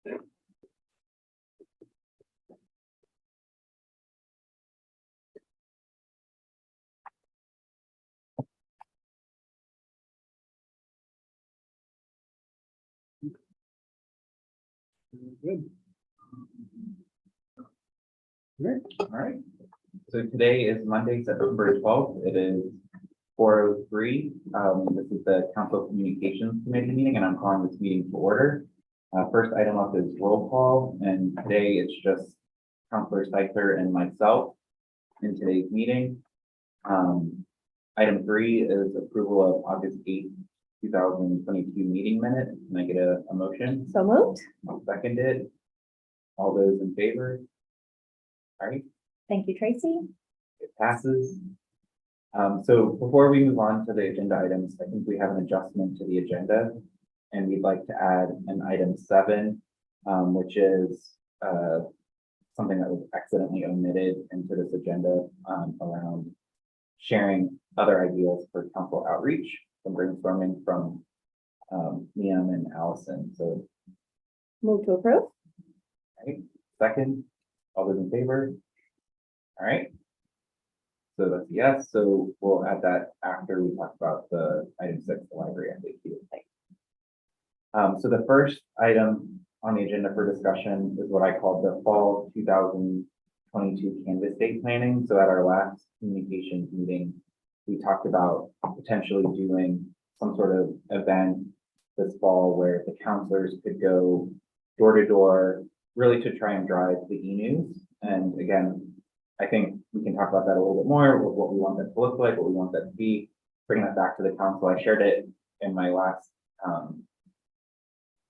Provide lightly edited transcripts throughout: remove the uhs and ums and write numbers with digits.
Good. Good. All right. So today is Monday, September 12th. It is 4:03. This is the Council Communications Committee meeting, and I'm calling this meeting to order. First item up is roll call, and today it's just Councilor Seitzer and myself in today's meeting. Item 3 is approval of August 8th, 2022 meeting minutes. Can I get a motion? So moved. I'll second it. All those in favor? All right, Thank you, Tracy. it passes. So before we move on to the agenda items, I think we have an adjustment to the agenda. And we'd like to add an item 7, which is something that was accidentally omitted into this agenda around sharing other ideas for council outreach, from brainstorming from Liam and Allison. So, Move to approve. right, second, all those in favor? All right. So that's yes. So we'll add that after we talk about the item 6, the library FAQ. So the first item on the agenda for discussion is what I call the fall 2022 Canvas Day planning. So at our last communications meeting, we talked about potentially doing some sort of event this fall where the counselors could go door to door, really to try and drive the e-news. And again, I think we can talk about that a little bit more, with what we want that to look like, what we want that to be, bring that back to the council. I shared it in my last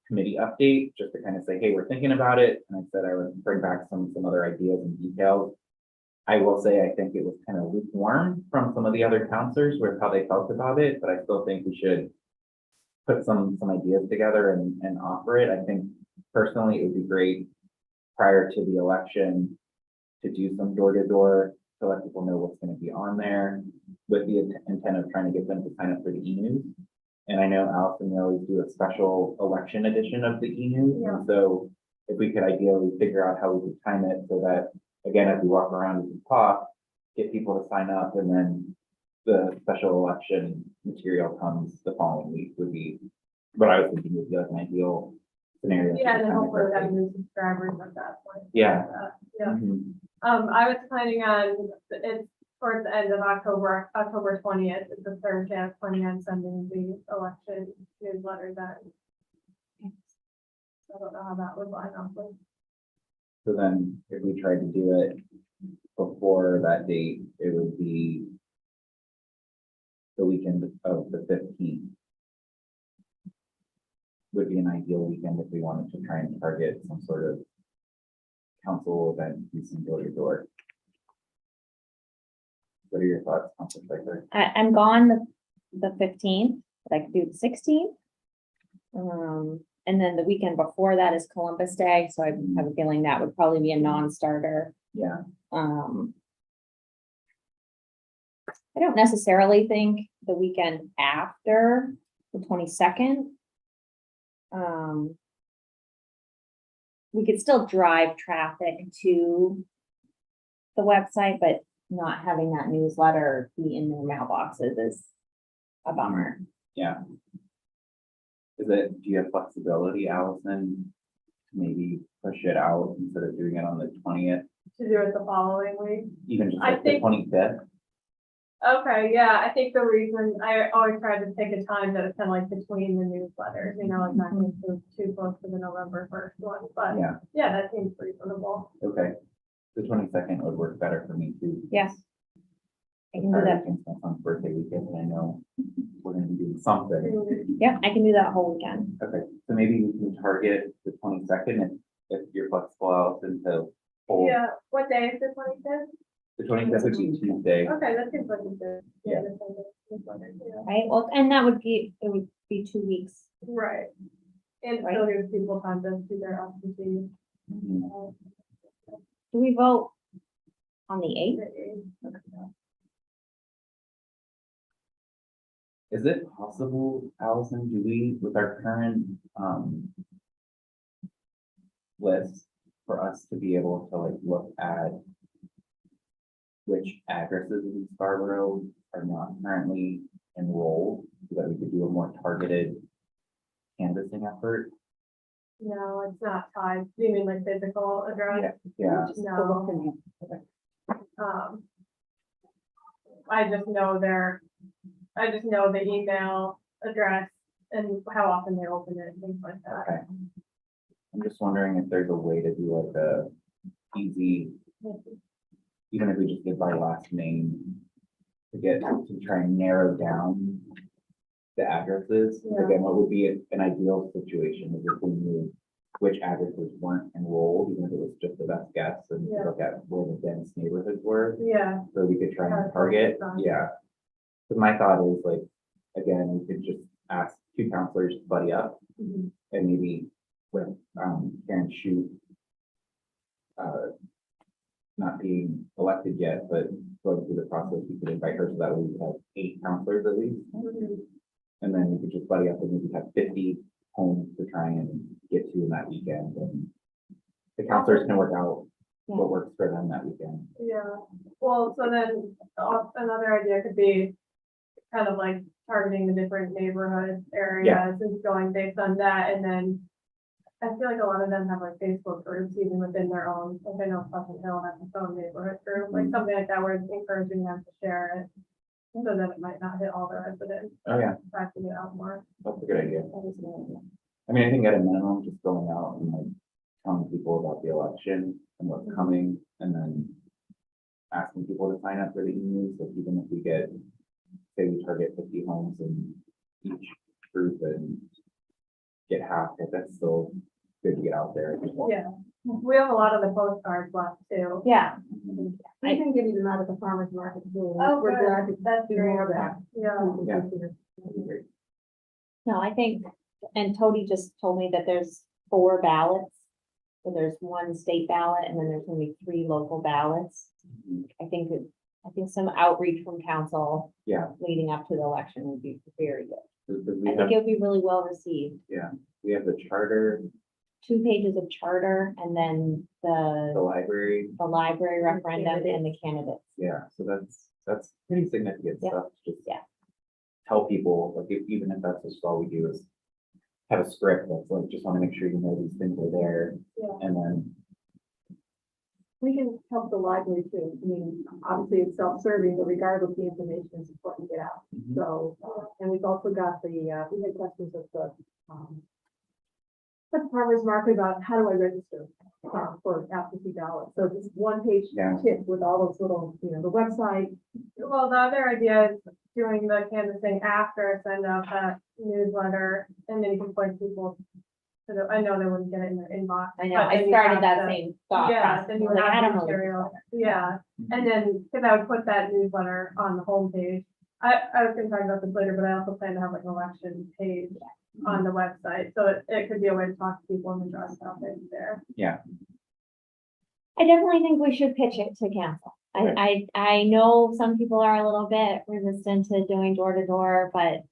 committee update, just to kind of say, hey, we're thinking about it. And I said I would bring back some other ideas and details. I will say, I think it was kind of lukewarm from some of the other counselors with how they felt about it, but I still think we should put some ideas together and offer it. I think personally, it would be great prior to the election to do some door to door to let people know what's going to be on there, with the intent of trying to get them to sign up for the e-news. And I know Allison, we always do a special election edition of the e-news. Yeah. And so if we could ideally figure out how we could time it so that, again, as we walk around and talk, get people to sign up, and then the special election material comes the following week would be what I was thinking would be like an ideal scenario. Yeah, and then to time it hopefully we have correctly. new subscribers at that point. Yeah. Yeah, Mhm. I was planning on, it's towards the end of October 20th, is the Thursday, I was planning on sending the election newsletter then. I don't know how that would line up with. So then if we tried to do it before that date, it would be the weekend of the 15th. Would be an ideal weekend if we wanted to try and target some sort of council event, do some door to door. What are your thoughts, Councilor Schleicher? I'm gone the 15th, but I could do the 16th. And then the weekend before that is Columbus Day, so I have a feeling that would probably be a non-starter. Yeah, I don't necessarily think the weekend after the 22nd. We could still drive traffic to the website, but not having that newsletter be in their mailboxes is a bummer. yeah. Do you have flexibility, Allison? to Maybe push it out instead of doing it on the 20th, To do it the following week. even just I like the think- 25th? Okay, yeah, I think the reason I always try to pick a time that is kind of like between the newsletters, like not too close to the November 1st one, but Yeah, yeah, that seems reasonable. okay. The 22nd would work better for me too. Yes. I can do that. It's my son's birthday weekend, and I know we're gonna be doing something. Yeah, I can do that whole weekend. Okay, so maybe we can target the 22nd if you're flexible, Allison, to hold. Yeah, what day is the 25th? The 25th would be Tuesday. Okay, that seems like a good. Yeah. Yeah. Right, well, and it would be 2 weeks. Right. And Right. still gives people time to do their absentee. Mhm. Do we vote on the 8th? Is it possible, Allison, do we, with our current, list for us to be able to like look at which addresses in Scarborough are not currently enrolled, so that we could do a more targeted canvassing effort. No, it's not tied. Do you mean like physical address? Yeah, No. I just know the email address and how often they open it and things like that. okay. I'm just wondering if there's a way to do like a easy, even if we just give our last name to try and narrow down the addresses. Yeah. Again, what would be an ideal situation is if we knew which addresses weren't enrolled, even if it was just the best guess, and Yeah. look at where the dense neighborhoods were, Yeah, so we could try Yeah, and target, focus on- yeah. But my thought is like, again, we could just ask two counselors to buddy up mhm, and maybe with, Karen Shute, not being elected yet, but going through the process, we could invite her so that we would have 8 counselors at least. mhm. And then we could just buddy up and maybe have 50 homes to try and get to in that weekend. And the counselors can work out what works for them that weekend. Yeah, well, so then another idea could be kind of like targeting the different neighborhood areas and going based on that, and then I feel like a lot of them have like Facebook groups even within their own, like I know Pleasant Hill has its own neighborhood group, like something like that, where it's encouraging them to share it so that it might not hit all the residents, Oh, yeah, tracking it out more. that's a good idea. That is a good idea. I mean, I think at a minimum, just going out and like telling people about the election and what's coming, and then asking people to sign up for the e-news, like even if we get, say we target 50 homes in each group and get half, if that's still good to get out there. Yeah, we have a lot of the postcards left too. Yeah, I can give you them out at the farmer's market too. Oh, We're good. glad to That's do great. more of that. Yeah, Yeah. no, I think, and Tony just told me that there's 4 ballots. So there's 1 state ballot and then there's gonna be 3 local ballots. I think some outreach from council. Yeah. Leading up to the election would be very good. Because I think it would be really well received. we have the charter, 2 pages of charter and then the the library, library referendum and the candidates. yeah, so that's pretty significant Yeah. stuff, just Yeah. tell people, like, even if that's just all we do is have a script that's like, just want to make sure you know these things are there, yeah. and then, We can help the library too. I mean, obviously it's self-serving, but regardless, the information is important to get out. So, and we've also got we had questions of the farmer's market about how do I register for absentee ballot? So this one-page Yeah. tip with all those little, the website. Well, the other idea is doing the canvassing after, send out that newsletter, and then you can point people to the, I know they wouldn't get it in their inbox. I know, but then I you started have that the- same thought Yeah, process. then you Like, I have don't the know. material, yeah, and then, because I would put that newsletter on the homepage. I was gonna talk about this later, but I also plan to have like an election page on the website, so it could be a way to talk to people in the draw topics there. I definitely think we should pitch it to council. I know some people are a little bit resistant to doing door to door, but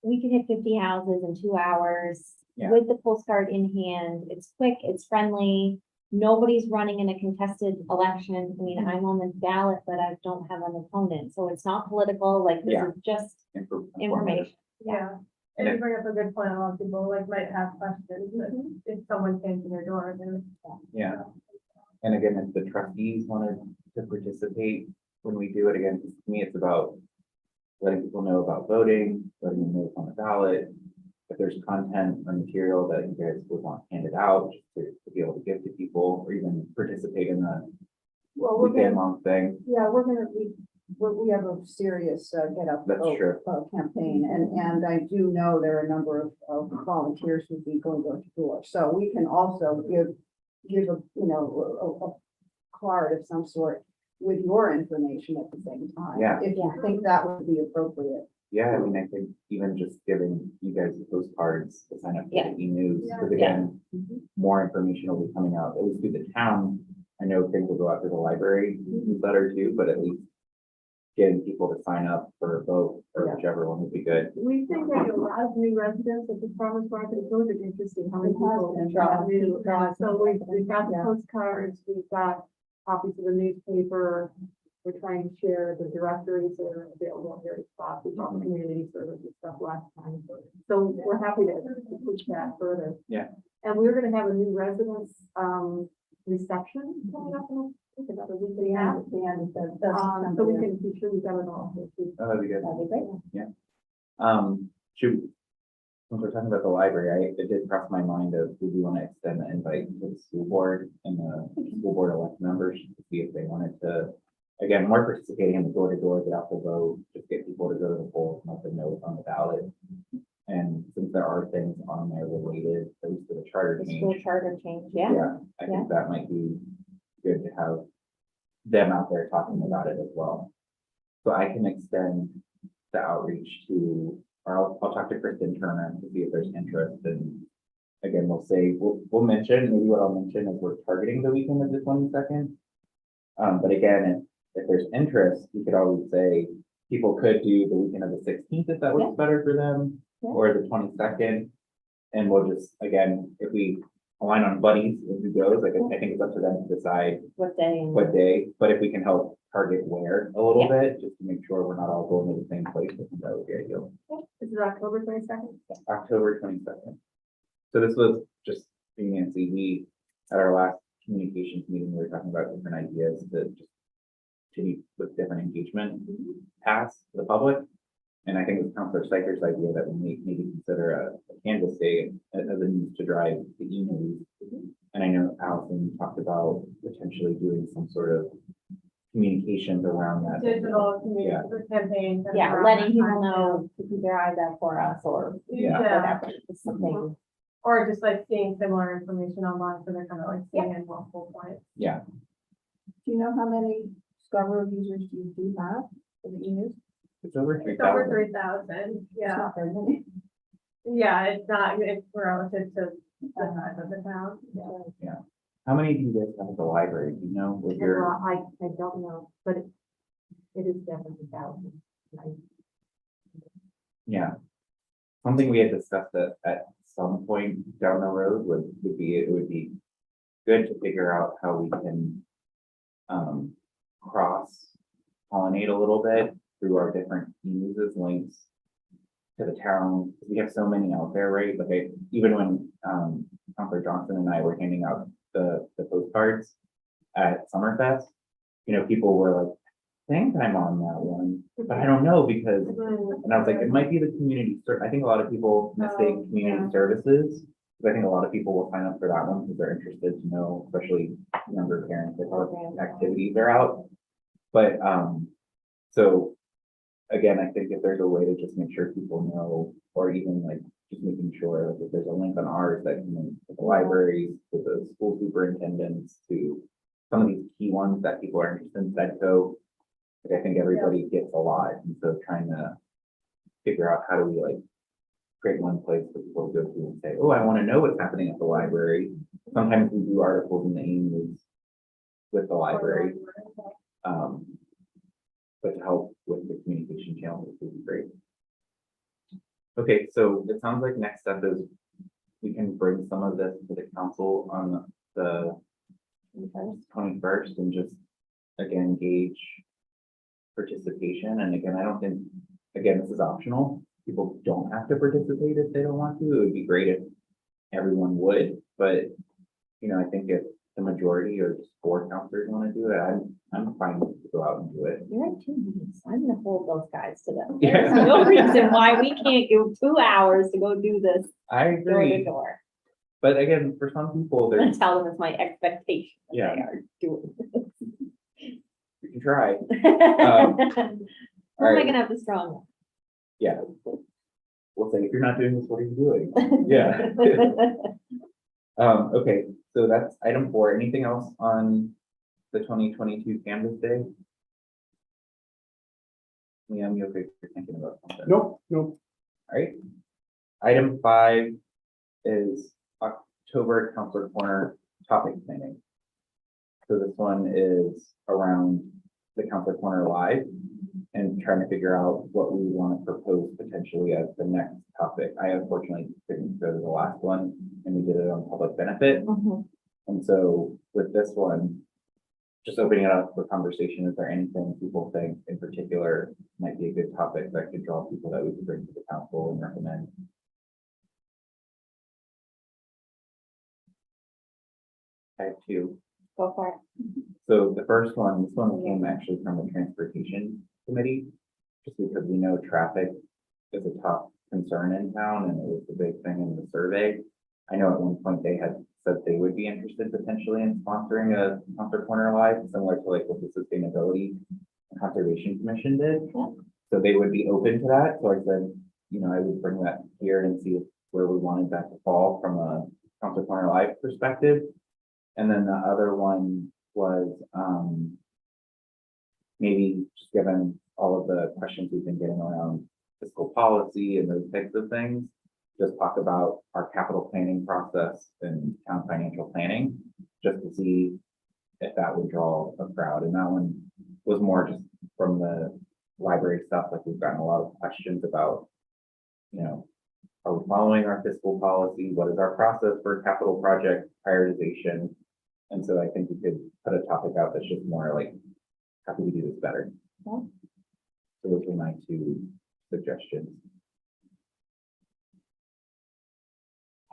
we could hit 50 houses in 2 hours Yeah. with the postcard in hand. It's quick, it's friendly. Nobody's running in a contested election. I mean, I'm on the ballot, but I don't have an opponent, so it's not political, like this Yeah. is just informative. information. Yeah, and you bring up a good point, a lot of people like might have questions, but if someone came to their door, then. Yeah. And again, if the trustees wanted to participate when we do it, again, to me, it's about letting people know about voting, letting them know what's on the ballot. If there's content or material that you guys would want handed out, just to be able to give to people, or even participate in the Well, we're weekend gonna, long thing. yeah, we have a serious get up That's true. campaign, and I do know there are a number of volunteers who'd be going door to door. So we can also give a card of some sort with your information at the same time. Yeah. If you think that would be appropriate. Yeah, I mean, I think even just giving you guys the postcards to sign up for Yeah. the e-news, Yeah. because again, more information will be coming out, at least through the town. I know things will go out to the library newsletter too, but at least getting people to sign up for both, or Yeah. whichever one would be good. We think there's a lot of new residents at the farmer's market. It's really been interesting how many It has people been. are new. Draws. And so we've got the Yeah. postcards, we've got copies of the newspaper. We're trying to share the directories that are available in various spots. We talked community services stuff last time. So we're happy to push that further. Yeah. And we're gonna have a new residence, reception coming up in another week and a half. The end of the. So we can be sure we've got it all. Oh, that'd be good. That'd be great. Since we're talking about the library, it did cross my mind of, do we want to extend the invite to the school board and the school board elect members to see if they wanted to, again, more participating in the door to door, get out the vote, just get people to go to the polls, and let them know it's on the ballot. And since there are things on there related, at least to the charter The school change, charter change, yeah. I think that might be good to have them out there talking about it as well. So I can extend the outreach to, or I'll talk to Kristen Turner to see if there's interest, and again, we'll mention, maybe what I'll mention is we're targeting the weekend of the 22nd. But again, if there's interest, you could always say, people could do the weekend of the 16th if that Yeah. works better for them, Yeah. or the 22nd. And we'll just, again, if we align on buddies, if who goes, like, I think it's up to them to decide What day? and- what day, but if we can help target where a little bit, just to make sure we're not all going to the same place, I think that would be ideal. This is October 22nd. October 22nd. So this was just, Nancy, we, at our last communications meeting, we were talking about different ideas to just continue with different engagement paths to the public. And I think it was Councilor Steiger's idea that we maybe consider a Canvas Day as a means to drive the e-news. And I know Allison talked about potentially doing some sort of communications around that. Digital community campaigns. and Yeah, around letting that people time, know to keep their eyes out for us or Yeah. whatever, just something. Or just like seeing similar information online, so they're kind of like seeing in multiple points. Yeah, Do you know how many Discover users you do have for the e-news? it's over It's over 3,000. 3,000, It's yeah, not very many. yeah, it's not, it's relative to the size of the town. How many do you guys have at the library? Do you know with your, I don't know, but it is definitely thousands. yeah. Something we had discussed at some point down the road would be, it would be good to figure out how we can cross pollinate a little bit through our different uses links to the town. We have so many out there, right? Like even when Counselor Johnson and I were handing out the postcards at Summerfest, people were like, I think I'm on that one, but I don't know because, and I was like, it might be the community I think a lot of people mistake Oh, community yeah. services. Because I think a lot of people will sign up for that one because they're interested to know, especially younger parents, like what activities are out. But, so again, I think if there's a way to just make sure people know, or even like just making sure like if there's a link on ours that can link to the libraries, to the school superintendents, to some of these key ones that people are interested in, Sedco. Like I think everybody gets a lot, and so trying to figure out how do we like create one place for people to go to and say, oh, I want to know what's happening at the library. Sometimes we do articles in the news with the library. But to help with the communication channels would be great. Okay, so it sounds like next step is we can bring some of this to the council on the 21st and just again gauge participation. And again, I don't think, again, this is optional. People don't have to participate if they don't want to. It would be great if everyone would, but I think if the majority or just 4 counselors want to do it, I'm fine to go out and do it. You're at 2 meetings. I'm gonna hold those guys to them. Yeah. There's no reason why we can't give 2 hours to go do this I door to agree, door. but again, for some people, I'm gonna there's, tell them it's my expectation that Yeah. they are doing you can try. this. Who am I alright. gonna have the strong one? Yeah. We'll say, if you're not doing this, what are you doing? Yeah. Okay, so that's item 4. Anything else on the 2022 Canvas Day? Liam, you okay? You're thinking about something? Nope. All right. Item 5 is October Counselor Corner topic planning. So this one is around the Counselor Corner Live and trying to figure out what we want to propose potentially as the next topic. I unfortunately couldn't go to the last one, and we did it on public benefit. Mhm. And so with this one, just opening it up for conversation, is there anything people think in particular might be a good topic that could draw people that we could bring to the council and recommend? I have two. Go for it. So the first one, this one came actually from the transportation committee, just because we know traffic is a top concern in town and it was the big thing in the survey. I know at one point they had said they would be interested potentially in sponsoring a Counselor Corner Live, similar to like what the Sustainability and Conservation Commission did. Yeah. So they would be open to that. So I said, you know, I would bring that here and see where we wanted that to fall from a Counselor Corner Live perspective. And then the other one was, maybe just given all of the questions we've been getting around fiscal policy and those types of things, just talk about our capital planning process and town financial planning, just to see if that would draw a crowd. And that one was more just from the library stuff, like we've gotten a lot of questions about, you know, are we following our fiscal policy? What is our process for capital project prioritization? And so I think we could put a topic out that's just more like, how can we do this better? Yeah. So those were my two suggestions.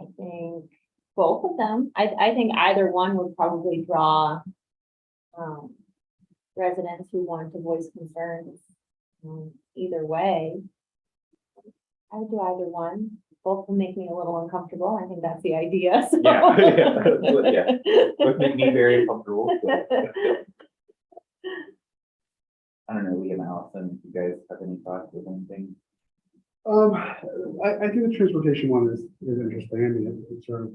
I think both of them. I think either one would probably draw residents who want to voice concerns. Either way, I would do either one. Both will make me a little uncomfortable. I think that's the idea. So. Yeah, yeah. Both make me very comfortable. So. I don't know, Lee and Allison, if you guys have any thoughts with anything? I think the transportation one is interesting. I mean, it's sort of,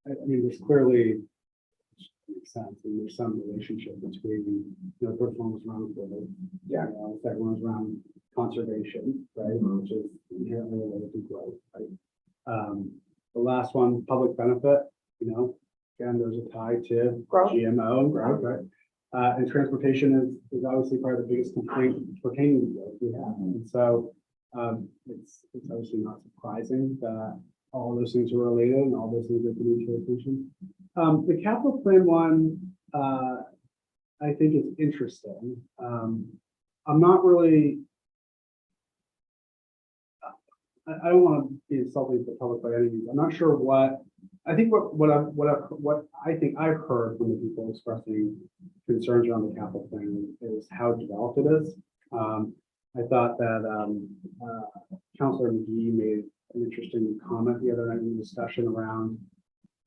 I mean, there's clearly makes sense, and there's some relationship between, you know, the first one was around the, Yeah. the second one was around conservation, right, Mhm. which is inherently related to growth, right? The last one, public benefit, you know, again, there's a tie to Growth. GMO and growth, right? And transportation is obviously probably the biggest complaint pertaining to growth we have, and so it's obviously not surprising that all those things are related and all those things are coming to attention. The capital plan one, I think is interesting. I'm not really, I don't want to be insulting to the public by any means. I'm not sure I think what I think I've heard from the people expressing concerns around the capital plan is how developed it is. I thought that Councilor McGee made an interesting comment the other night in the discussion around,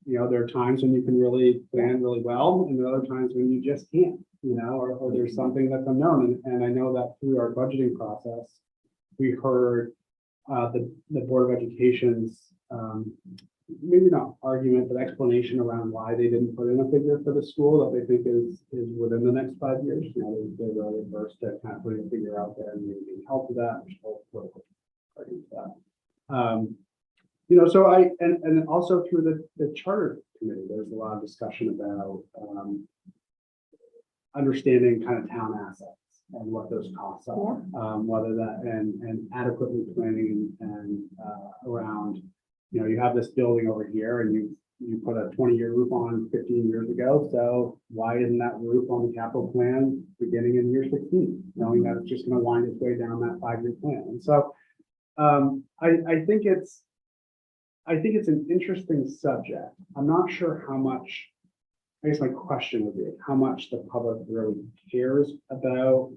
you know, there are times when you can really plan really well, and there are other times when you just can't, you know, or there's something that's unknown. And I know that through our budgeting process, we heard the Board of Education's maybe not argument, but explanation around why they didn't put in a figure for the school that they think is within the next 5 years. You know, they're really adverse to kind of putting a figure out there and maybe being helped with that. There's whole political argument for that. You know, so and also through the charter committee, there's a lot of discussion about understanding kind of town assets and what those costs are, whether that and adequately planning and around, you know, you have this building over here and you put a 20-year roof on 15 years ago. So why isn't that roof on the capital plan beginning in year 16, knowing that it's just going to wind its way down that 5-year plan? And so I think it's an interesting subject. I'm not sure how much, I guess my question would be how much the public really cares about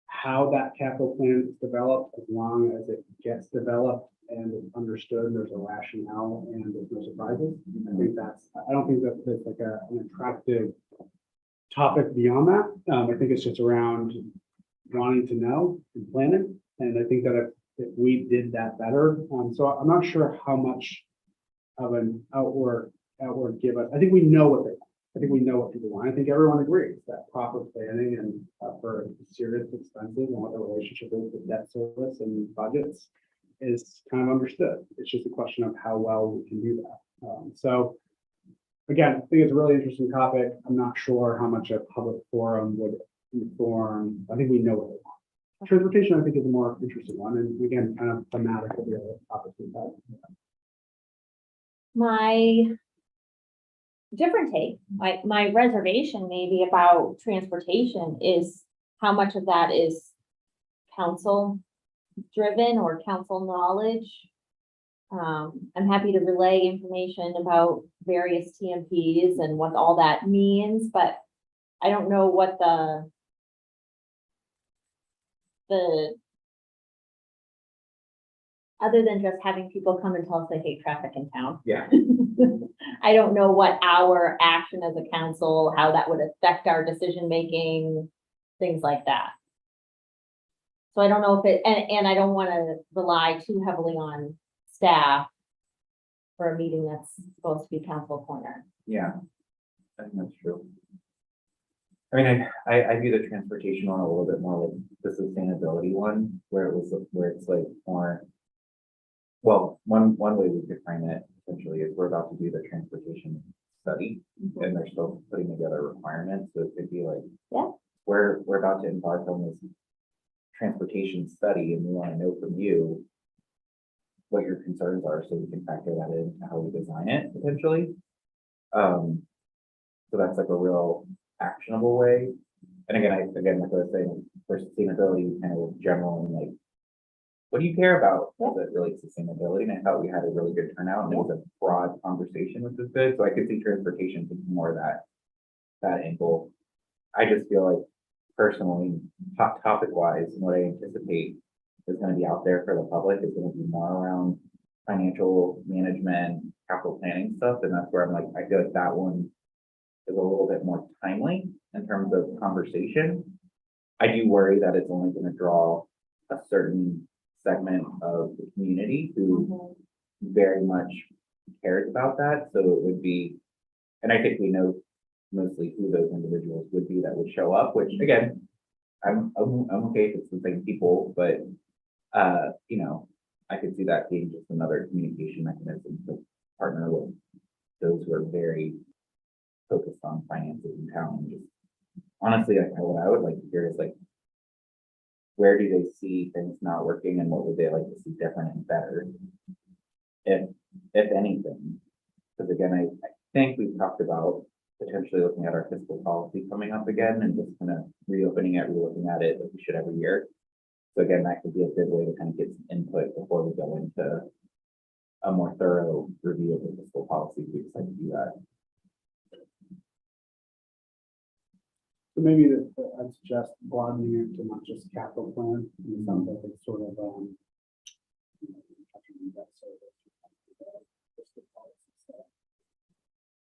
how that capital plan is developed, as long as it gets developed and it's understood, there's a rationale and there's no surprises. I don't think that's like an attractive topic beyond that. I think it's just around wanting to know and planning. And I think that if we did that better, so I'm not sure how much of an outward give us. I think we know what they want. I think we know what people want. I think everyone agrees that proper planning and for serious expenses and what the relationship is with debt service and budgets is kind of understood. It's just a question of how well we can do that. So again, I think it's a really interesting topic. I'm not sure how much a public forum would inform, I think we know what they want. Transportation, I think, is a more interesting one, and again, kind of thematic of the other topics we've had. My different take, my reservation maybe about transportation is how much of that is council driven or council knowledge. I'm happy to relay information about various TMPs and what all that means, but I don't know what the other than just having people come and tell us they hate traffic in town. Yeah. I don't know what our action as a council, how that would affect our decision-making, things like that. So I don't know if it, and I don't want to rely too heavily on staff for a meeting that's supposed to be council corner. Yeah, I think that's true. I mean, I view the transportation one a little bit more like the sustainability one, where it's like more. Well, one way we could frame it essentially is we're about to do the transportation study and they're still putting together requirements, so it could be like. Yeah. We're about to embark on this transportation study and we want to know from you what your concerns are, so we can factor that into how we design it potentially. So that's like a real actionable way. And again, like I was saying, for sustainability, kind of general and like, what do you care about as it relates to sustainability? And I thought we had a really good turnout and it was a broad conversation, which was good. So I could see transportation taking more of that angle. I just feel like personally, hot topic wise, and what I anticipate is going to be out there for the public is going to be more around financial management, capital planning stuff. And that's where I'm like, I feel like that one is a little bit more timely in terms of conversation. I do worry that it's only going to draw a certain segment of the community who very much cares about that. So it would be, and I think we know mostly who those individuals would be that would show up, which again, I'm okay if it's the same people, but you know, I could see that being just another communication mechanism to partner with those who are very focused on finances in town. And just honestly, like what I would like to hear is like, where do they see things not working and what would they like to see different and better? If anything, because again, I think we've talked about potentially looking at our fiscal policy coming up again and just kind of relooking at it like we should every year. So again, that could be a good way to kind of get some input before we go into a more thorough review of the fiscal policy. We decide to do that. So maybe I'd suggest broadening it to not just capital plan, it sounds like it's sort of, you know, touching on debt service, fiscal policy stuff,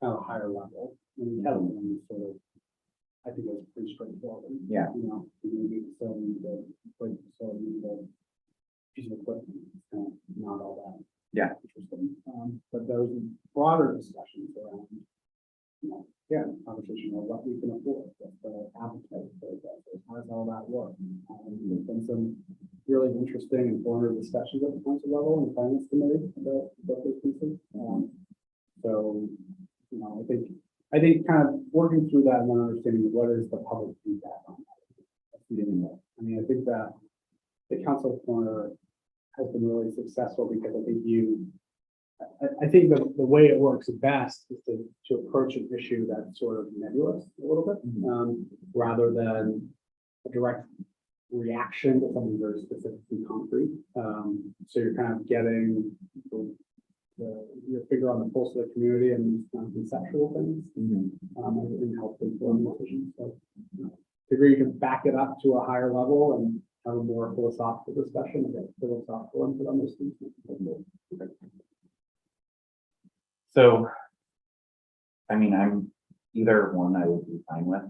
at a higher level. And the other one is sort of, I think it's pretty straightforward. Yeah. You know, you need a facility, the plate facility, the piece of equipment, it's kind of not all that. Yeah. Interesting. But those broader discussions around, you know, conversation of what we can afford, what the appetite for that is, how does all that work? There's been some really interesting and informative discussions at the council level and the finance committee about those pieces. So, you know, I think kind of working through that and then understanding what is the public feedback on that. That's the beginning of it. I mean, I think that the council corner has been really successful because I think I think the way it works best is to approach an issue that's sort of nebulous a little bit, rather than a direct reaction to something very specific and concrete. So you're kind of getting your finger on the pulse of the community and conceptual things, and help inform decisions. So, you know, degree you can back it up to a higher level and have a more philosophical discussion, and get philosophical input on those things. So, I mean, I'm either one I would be fine with.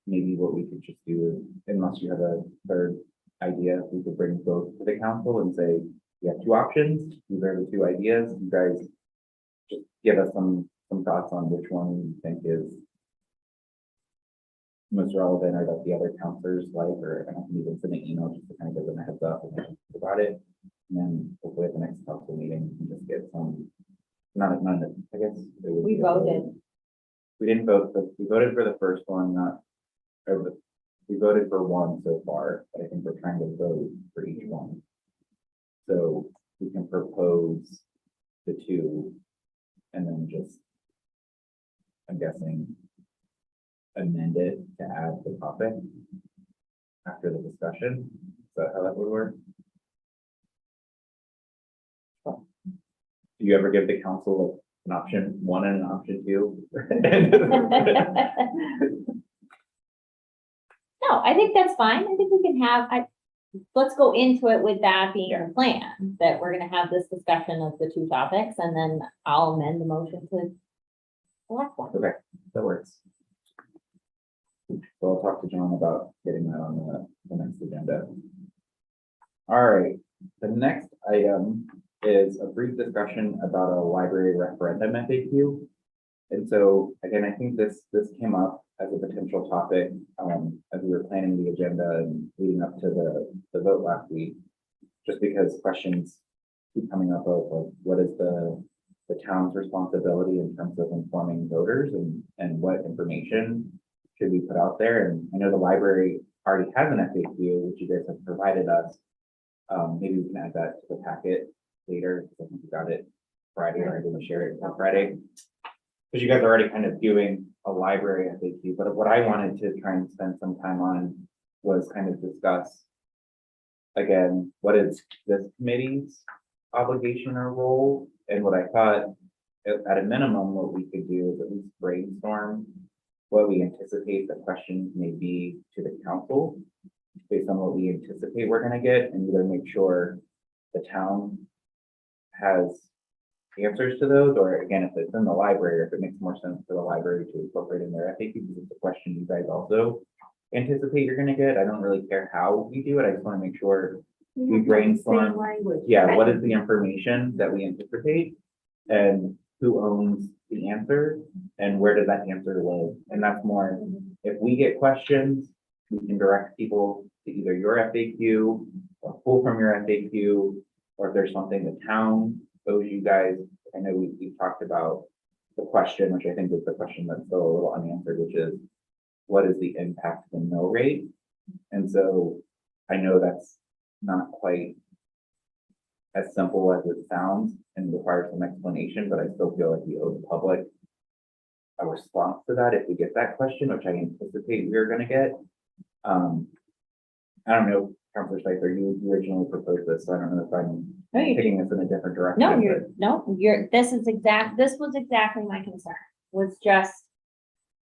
Maybe what we could just do is, unless you have a third idea, we could bring both to the council and say, you have two options, these are the two ideas, you guys just give us some thoughts on which one you think is most relevant or that the other counselors like, or I don't even send an email just to kind of give them a heads up and think about it. And then hopefully at the next council meeting, we can just get some, I guess. We voted. We didn't vote, but we voted for the first one, we voted for one so far, but I think we're trying to vote for each one. So we can propose the two and then just, I'm guessing, amend it to add the topic after the discussion. Is that how that would work? Do you ever give the council an option one and an option two? No, I think that's fine. I think we can have, let's go into it with that being Yeah. the plan, that we're gonna have this discussion of the two topics, and then I'll amend the motion to select one. Okay, that works. So I'll talk to John about getting that on the next agenda. All right, the next item is a brief discussion about a library referendum FAQ. And so, again, I think this came up as a potential topic, as we were planning the agenda and leading up to the vote last week. Just because questions keep coming up of like, what is the town's responsibility in terms of informing voters and what information should we put out there? And I know the library already has an FAQ, which you guys have provided us. Maybe we can add that to the packet later, because I think we got it Friday, or I didn't share it on Friday. Because you guys are already kind of doing a library FAQ, but what I wanted to try and spend some time on was kind of discuss, again, what is this committee's obligation or role? And what I thought, at a minimum, what we could do is at least brainstorm what we anticipate the questions may be to the council, based on what we anticipate we're gonna get, and either make sure the town has answers to those, or again, if it's in the library, or if it makes more sense for the library to incorporate in their FAQ, because it's a question you guys also anticipate you're gonna get. I don't really care how we do it. I just wanna make sure we brainstorm. Language. Yeah, what is the information that we anticipate? And who owns the answer? And where does that answer live? And that's more, if we get questions, we can direct people to either your FAQ or pull from your FAQ, or if there's something the town owes you guys. I know we've talked about the question, which I think is the question that's still a little unanswered, which is, what is the impact of the mill rate? And so I know that's not quite as simple as it sounds and requires some explanation, but I still feel like we owe the public a response to that if we get that question, which I anticipate we're gonna get. I don't know, Councilor Spicer, you originally proposed this, so I don't know if I'm No, you taking this in a different direction. No, but- this was exactly my concern, was just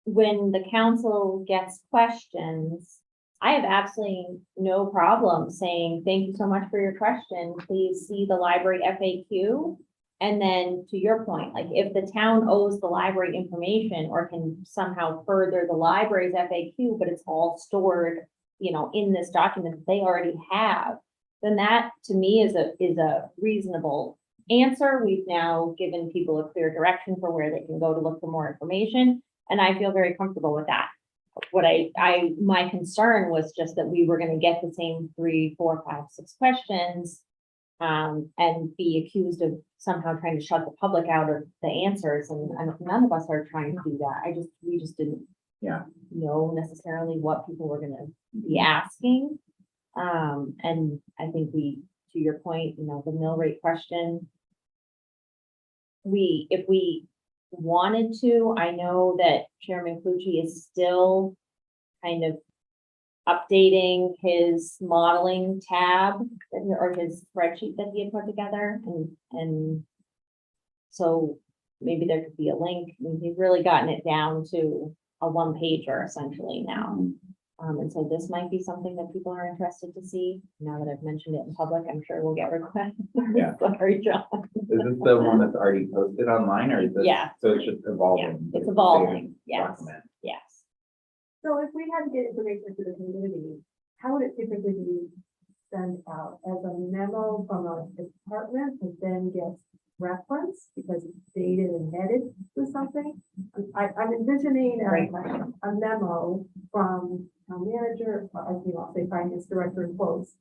when the council gets questions, I have absolutely no problem saying, thank you so much for your question. Please see the library FAQ. And then to your point, like if the town owes the library information or can somehow further the library's FAQ, but it's all stored, in this document that they already have, then that to me is a reasonable answer. We've now given people a clear direction for where they can go to look for more information. And I feel very comfortable with that. What my concern was just that we were gonna get the same 3, 4, 5, 6 questions. And be accused of somehow trying to shut the public out of the answers, and none of us are trying to do that. We just didn't. Yeah. Know necessarily what people were gonna be asking. And I think to your point, the mill rate question. If we wanted to, I know that Chairman Clucci is still kind of updating his modeling tab or his spreadsheet that he had put together, and so maybe there could be a link. I mean, he's really gotten it down to a one-pager essentially now. And so this might be something that people are interested to see. Now that I've mentioned it in public, I'm sure we'll get requests. Yeah. Sorry, John. Is this the one that's already posted online, or is this? Yeah. So it's just evolving? It's evolving, yes, Document. yes. So if we had to get information to the community, how would it typically be sent out? As a memo from a department that then gets referenced because it's dated and headed with something? I'm envisioning Great a question. memo from a manager, I'll say finance director in quotes.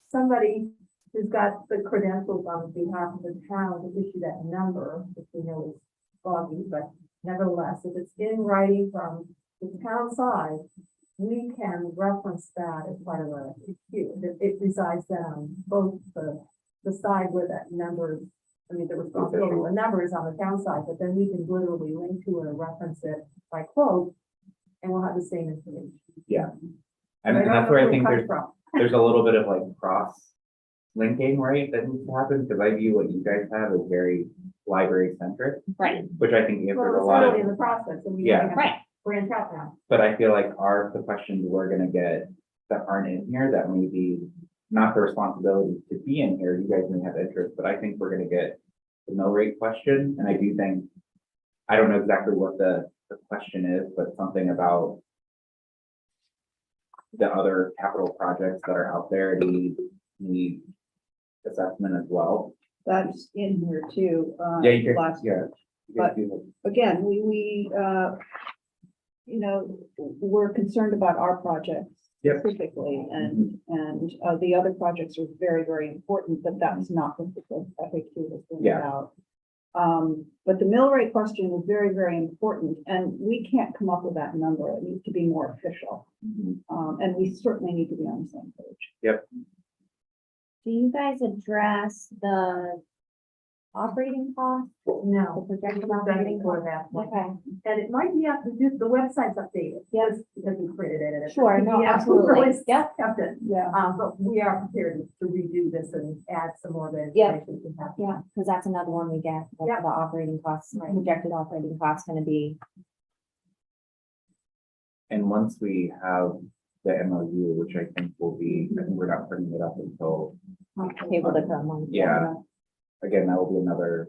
Somebody who's got the credentials on behalf of the town to issue that number, which we know is foggy, but nevertheless, if it's in writing from the town side, we can reference that as part of a queue. It resides down both the side where that numbers, I mean, the responsibility of the number is on the town side, but then we can literally link to it or reference it by quote, and we'll have the same information. Yeah. And I don't that's know where I it think comes there's, from. there's a little bit of like cross linking, right, that needs to happen, because I view what you guys have as very library centric, Right, which I think answers Well, a it's lot early in of, the process, and we Yeah. have right. to branch out now. but I feel like the questions we're gonna get that aren't in here, that may be not the responsibility to be in here, you guys may have interest, but I think we're gonna get the mill rate question, and I do think, I don't know exactly what the question is, but something about the other capital projects that are out there need assessment as well. That's in here too. Yeah, you guys, last- yeah. You guys do Again, you know, we're concerned about our projects Yep. specifically, and the other projects are very, very important, but that's not what the FAQ is Yeah. about. But the mill rate question is very, very important, and we can't come up with that number. It needs to be more official. Mhm. And we certainly need to be on the same page. Do you guys address the operating costs? No. The projected We're operating ready for costs? that. Okay, And it might be up to just the website's updated. Yes. Because we created it. sure, no, Yeah, absolutely, really yep, kept it. Yeah. But we are prepared to redo this and add some more of the Yeah. information we have. yeah, because that's another one we get, like Yeah. the operating costs, Right. projected operating costs gonna be, And once we have the MOU, which I think will be, I think we're not putting it up until, tabled it for a month. yeah. Again, that will be another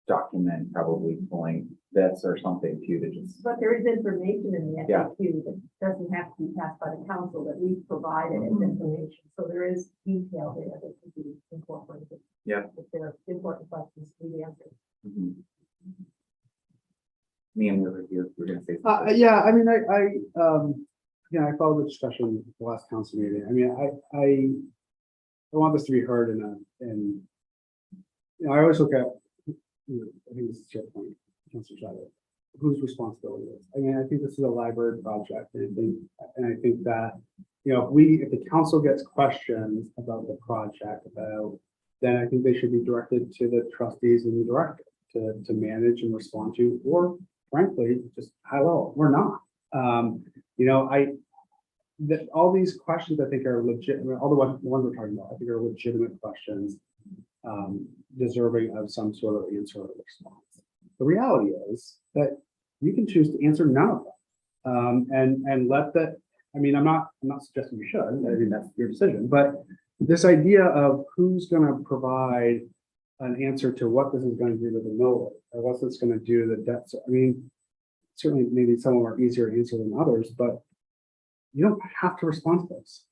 document, probably pulling this or something too, to just, But there is information in the Yeah. FAQ that doesn't have to be passed by the council that we've provided as information. So there is detail there that could be incorporated. Yeah. If there are important questions to be answered. mhm. Me and over here, we're gonna say. Yeah, I mean, I followed the discussion at the last council meeting. I mean, I want this to be heard you know, I always look at, I think this is your point, Councilor Shadow, whose responsibility it is. I mean, I think this is a library project, and I think that, you know, if the council gets questions about the project, then I think they should be directed to the trustees and the director to manage and respond to, or frankly, just high level, we're not. You know, all these questions I think are legit, all the ones we're talking about, I think are legitimate questions, deserving of some sort of answer or response. The reality is that you can choose to answer none of them. And let that, I mean, I'm not suggesting you should, I mean, that's your decision, but this idea of who's gonna provide an answer to what this is gonna do to the mill rate, or what's this gonna do to the debt, I mean, certainly maybe some of them are easier to answer than others, but you don't have to respond to those.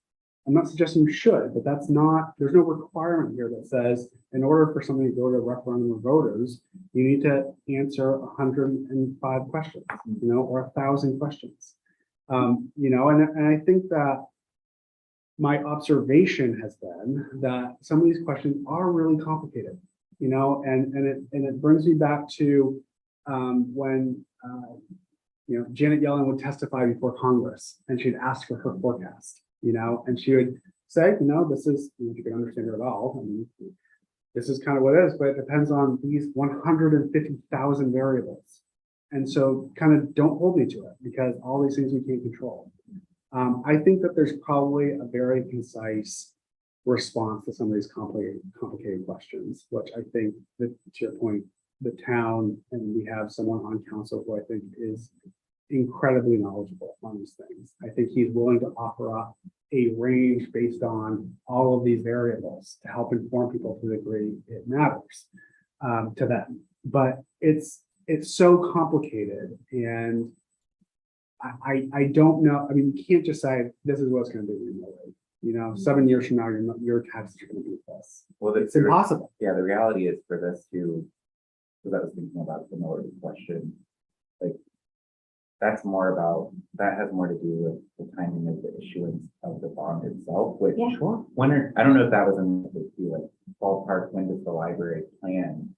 I'm not suggesting you should, but there's no requirement here that says, in order for somebody to go to a referendum of voters, you need to answer 105 questions, you know, or 1,000 questions. You know, and I think that my observation has been that some of these questions are really complicated, you know, and it brings me back to when you know, Janet Yellen would testify before Congress, and she'd ask for her forecast, you know, and she would say, you know, this is, if you can understand her at all, I mean, this is kind of what it is, but it depends on these 150,000 variables. And so kind of don't hold me to it, because all these things we can't control. I think that there's probably a very concise response to some of these complicated questions, which I think that, to your point, the town, and we have someone on council who I think is incredibly knowledgeable on these things. I think he's willing to offer up a range based on all of these variables to help inform people to the degree it matters to them. But it's so complicated, and I don't know. I mean, you can't just say this is what's going to be. You know, 7 years from now, your taxes are going to be this. Well, It's impossible. Yeah, the reality is for this to, because I was thinking about the mill rate question, like, that has more to do with the timing of the issuance of the bond itself, which, Yeah. I don't know if that was in the like ballpark, when does the library plan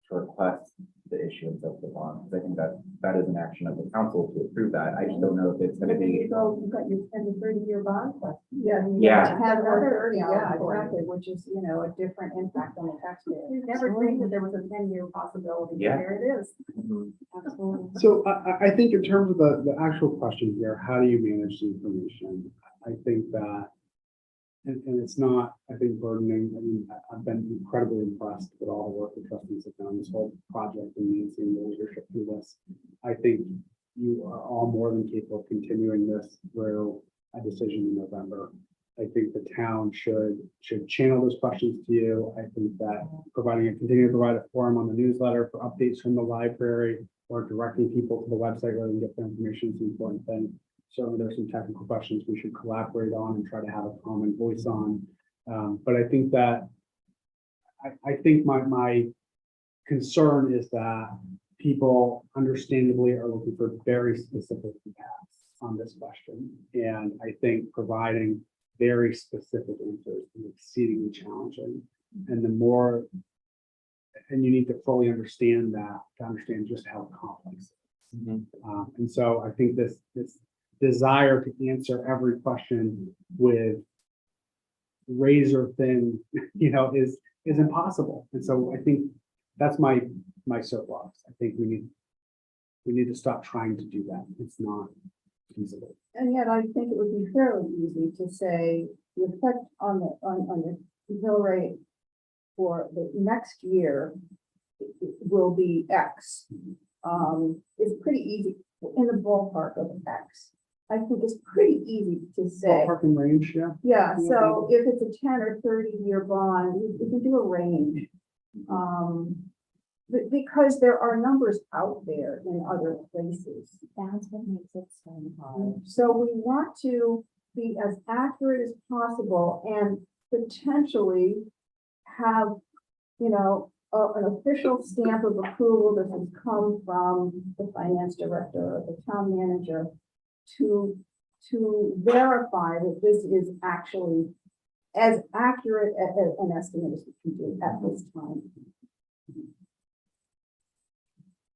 to request the issuance of the bond, because I think that is an action of the council to approve that. I just don't know if it's gonna be. So you've got your 10 to 30-year bond question. Yeah. Yeah. Have Another- another, yeah, yeah, exactly, which is, you know, a different impact on the taxpayer. We've never dreamed that there was a 10-year possibility. Yeah. There it is. Mhm. Absolutely. So I think in terms of the actual question here, how do you manage the information? I think that, and it's not, I think, burdening. I mean, I've been incredibly impressed with all the work the trustees have done on this whole project and Nancy and the leadership through this. I think you are all more than capable of continuing this through a decision in November. I think the town should channel those questions to you. I think that continue to provide a forum on the newsletter for updates from the library or directing people to the website where they can get their information is an important thing. Certainly, there's some technical questions we should collaborate on and try to have a common voice on. But I think that, I think my concern is that people understandably are looking for very specific impacts on this question. And I think providing very specific answers is exceedingly challenging. And the more, and you need to fully understand that to understand just how complex it is. Mhm. And so I think this desire to answer every question with razor thin, is impossible. And so I think that's my soapbox. I think we need to stop trying to do that. It's not feasible. And yet I think it would be fairly easy to say the effect on the mill rate for the next year will be X. It's pretty easy, in the ballpark of X. I think it's pretty easy to say. Ballpark and range, yeah. Yeah, so if it's a 10 or 30-year bond, we can do a range. Because there are numbers out there in other places. That's what makes it so hard. So we want to be as accurate as possible and potentially have, an official stamp of approval that has come from the finance director or the town manager to verify that this is actually as accurate an estimate as we can do at this time.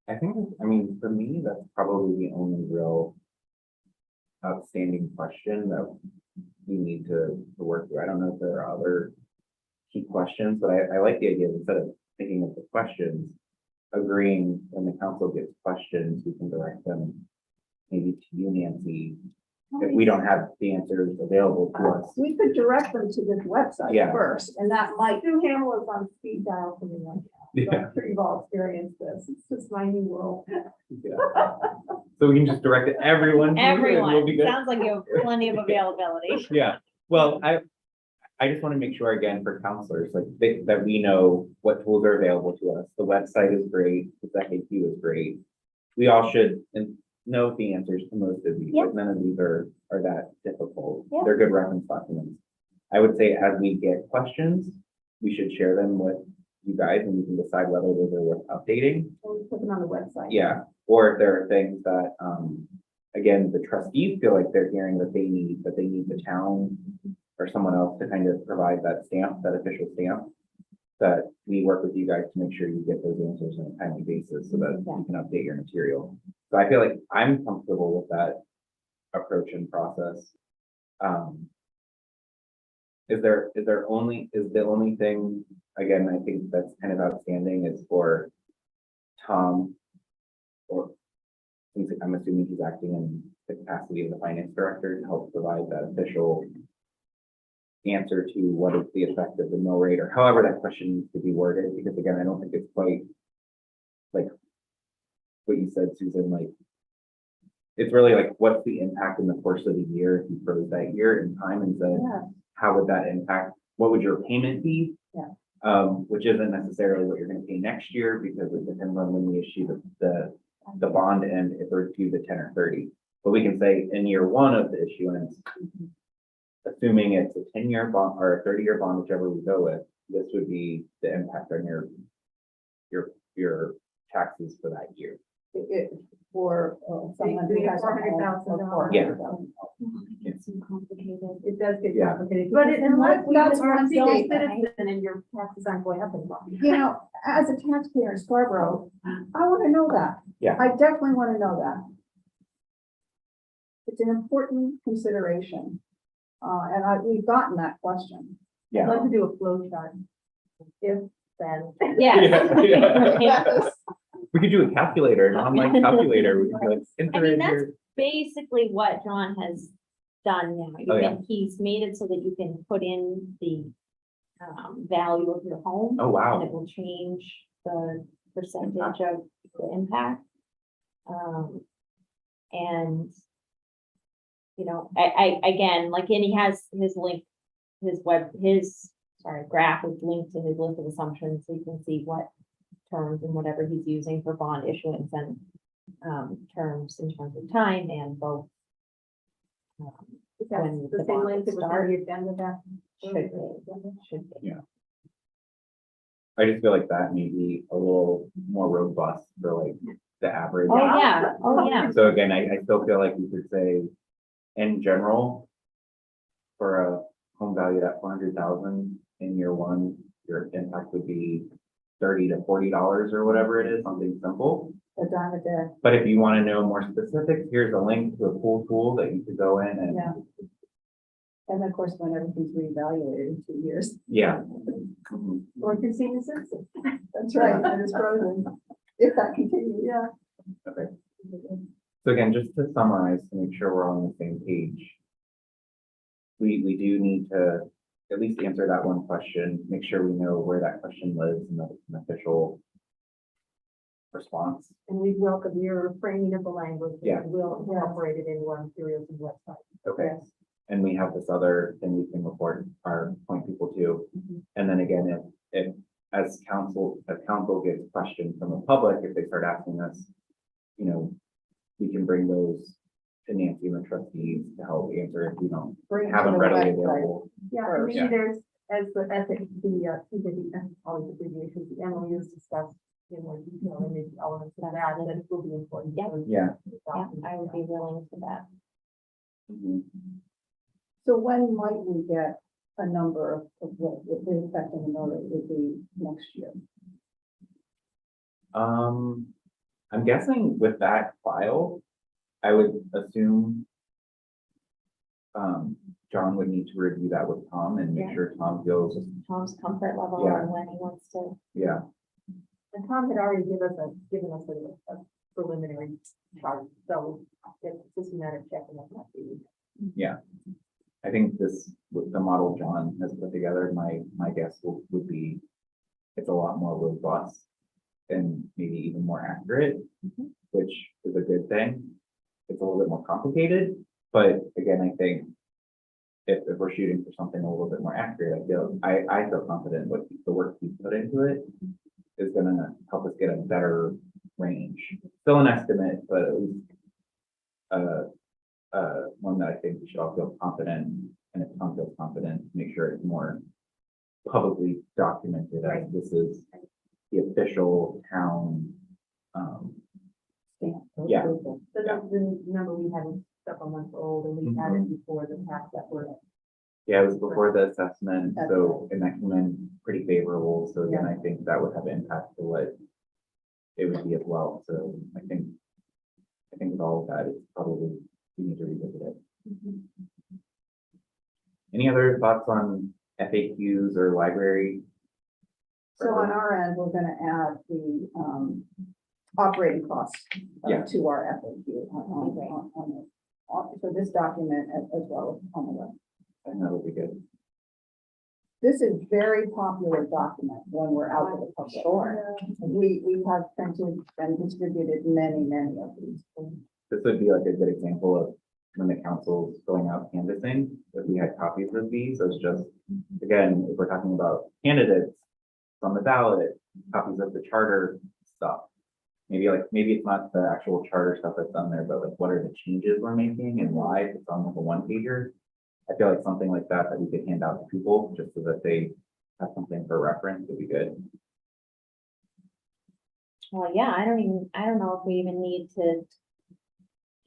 I mean, for me, that's probably the only real outstanding question that we need to work through. I don't know if there are other key questions, but I like the idea of instead of thinking of the questions, agreeing when the council gets questions, we can direct them maybe to you, Nancy, if we don't have the answers available to us. We could direct them to this website Yeah. first, and that might, Stu Hamill is on speed dial for me right now. So I'm sure you've all experienced this. It's just my new world. Yeah. So we can just direct it everyone. to you and we'll Everyone, be good? sounds like you have plenty of availability. Yeah, well, I just want to make sure again for counselors, like that we know what tools are available to us. The website is great, the FAQ is great. We all should know the answers to most of these, Yeah. like none of these are that difficult. Yeah. They're good reference documents. I would say as we get questions, we should share them with you guys and we can decide whether those are worth updating. So we put them on the website. Yeah, or if there are things that, again, the trustees feel like they're hearing that they need the town or someone else to kind of provide that stamp, that official stamp, that we work with you guys to make sure you get those answers on a timely basis so that you can update your material. So I feel like I'm comfortable with that approach and process. Is the only thing, again, I think that's kind of outstanding is for Tom, or I'm assuming he's acting in the capacity of the finance director to help provide that official answer to what is the effect of the mill rate, or however that question needs to be worded, because again, I don't think it's quite like what you said, Susan, like it's really like, what's the impact in the course of the year if you froze that year in time and said, yeah, how would that impact, what would your payment be? Yeah. Which isn't necessarily what you're gonna pay next year, because it depends on when we issue the bond and if we're due the 10 or 30. But we can say in year one of the issuance, assuming it's a 10-year bond or a 30-year bond, whichever we go with, this would be the impact on your taxes for that year. for someone who has a home of $400,000. $400,000. Yeah. gets so complicated. It does get Yeah. complicated. But But it- unless you that's are a one single state, citizen and your taxes aren't going up anymore. You know, as a taxpayer in Scarborough, I want to know that. Yeah. I definitely want to know that. It's an important consideration. We've gotten that question. I'd Yeah. like to do a flow chart. If, then. Yeah. We could do a calculator, an online calculator. We could like I enter mean, in that's your. basically what John has done now. Oh, yeah. He's made it so that you can put in the value of your home. Oh, And wow. it will change the percentage of the impact. And, you know, again, like, and he has his link, graph is linked to his list of assumptions, so you can see what terms and whatever he's using for bond issuance and terms in terms of time and both. That's When the the same bond link that was on starts. the agenda that. Should be. I just feel like that may be a little more robust for like the average. Oh, yeah, oh, yeah. So again, I still feel like we could say, in general, for a home value at 400,000 in year one, your impact would be $30 to $40 or whatever it is, something simple. A dime a day. But if you want to know more specifics, here's a link to a cool tool that you could go in and, Yeah. And of course, when everything's reevaluated in 2 years. yeah. Mhm. Or if you're senior citizen. That's right, and it's frozen. If that continues, yeah. Okay. So again, just to summarize, to make sure we're on the same page. We do need to at least answer that one question, make sure we know where that question lives in the official response. And we welcome your framing of the language. Yeah. And we'll incorporate it into our materials and website. Okay. And we have this other thing we can report or point people to. And then again, if as council gets questions from the public, if they start asking us, you know, we can bring those to Nancy and the trustees to help answer if we don't Bring it have to them the readily website. available. Yeah, First. maybe Yeah. there's, as the ethics, all these abbreviations, the MOUs discussed in more detail, and maybe elements of that, that it will be important. Yeah. for Yeah. the Yeah, document. I would be willing to that. Mhm. So when might we get a number of what the effect on the mill rate would be next year? I'm guessing with that file, I would assume John would need to review that with Tom and make Yeah. sure Tom feels, Tom's comfort level Yeah. and when he wants to. yeah, And Tom had already given us a preliminary chart, so it's just a matter of checking it out. I think this, with the model John has put together, my guess would be it's a lot more robust and maybe even more accurate, which is a good thing. It's a little bit more complicated, but again, I think if we're shooting for something a little bit more accurate, I feel confident with the work he's put into it is gonna help us get a better range. Still an estimate, but at least one that I think we should all feel confident, and if Tom feels confident, make sure it's more publicly documented as this is the official town. Stamp. Yeah. approval. So that's the number we had was several months old, and we had it before the tax that were. Yeah, it was before the assessment, That's so, and that came in pretty favorable, so again, I think that would have impact to what it would be as well, so I think with all of that, it's probably, we need to revisit it. Any other thoughts on FAQs or library? So on our end, we're gonna add the operating costs Yeah. to our FAQ for this document as well as on the web. I think that would be good. This is very popular document when we're out with the public. Sure. We have printed and distributed many of these. This would be like a good example of when the council's going out canvassing, if we had copies of these, so it's just, again, if we're talking about candidates on the ballot, copies of the charter stuff. Maybe it's not the actual charter stuff that's on there, but like what are the changes we're making and why, if it's on like a one pager. I feel like something like that we could hand out to people just so that they have something for reference would be good. Well, yeah, I don't know if we even need to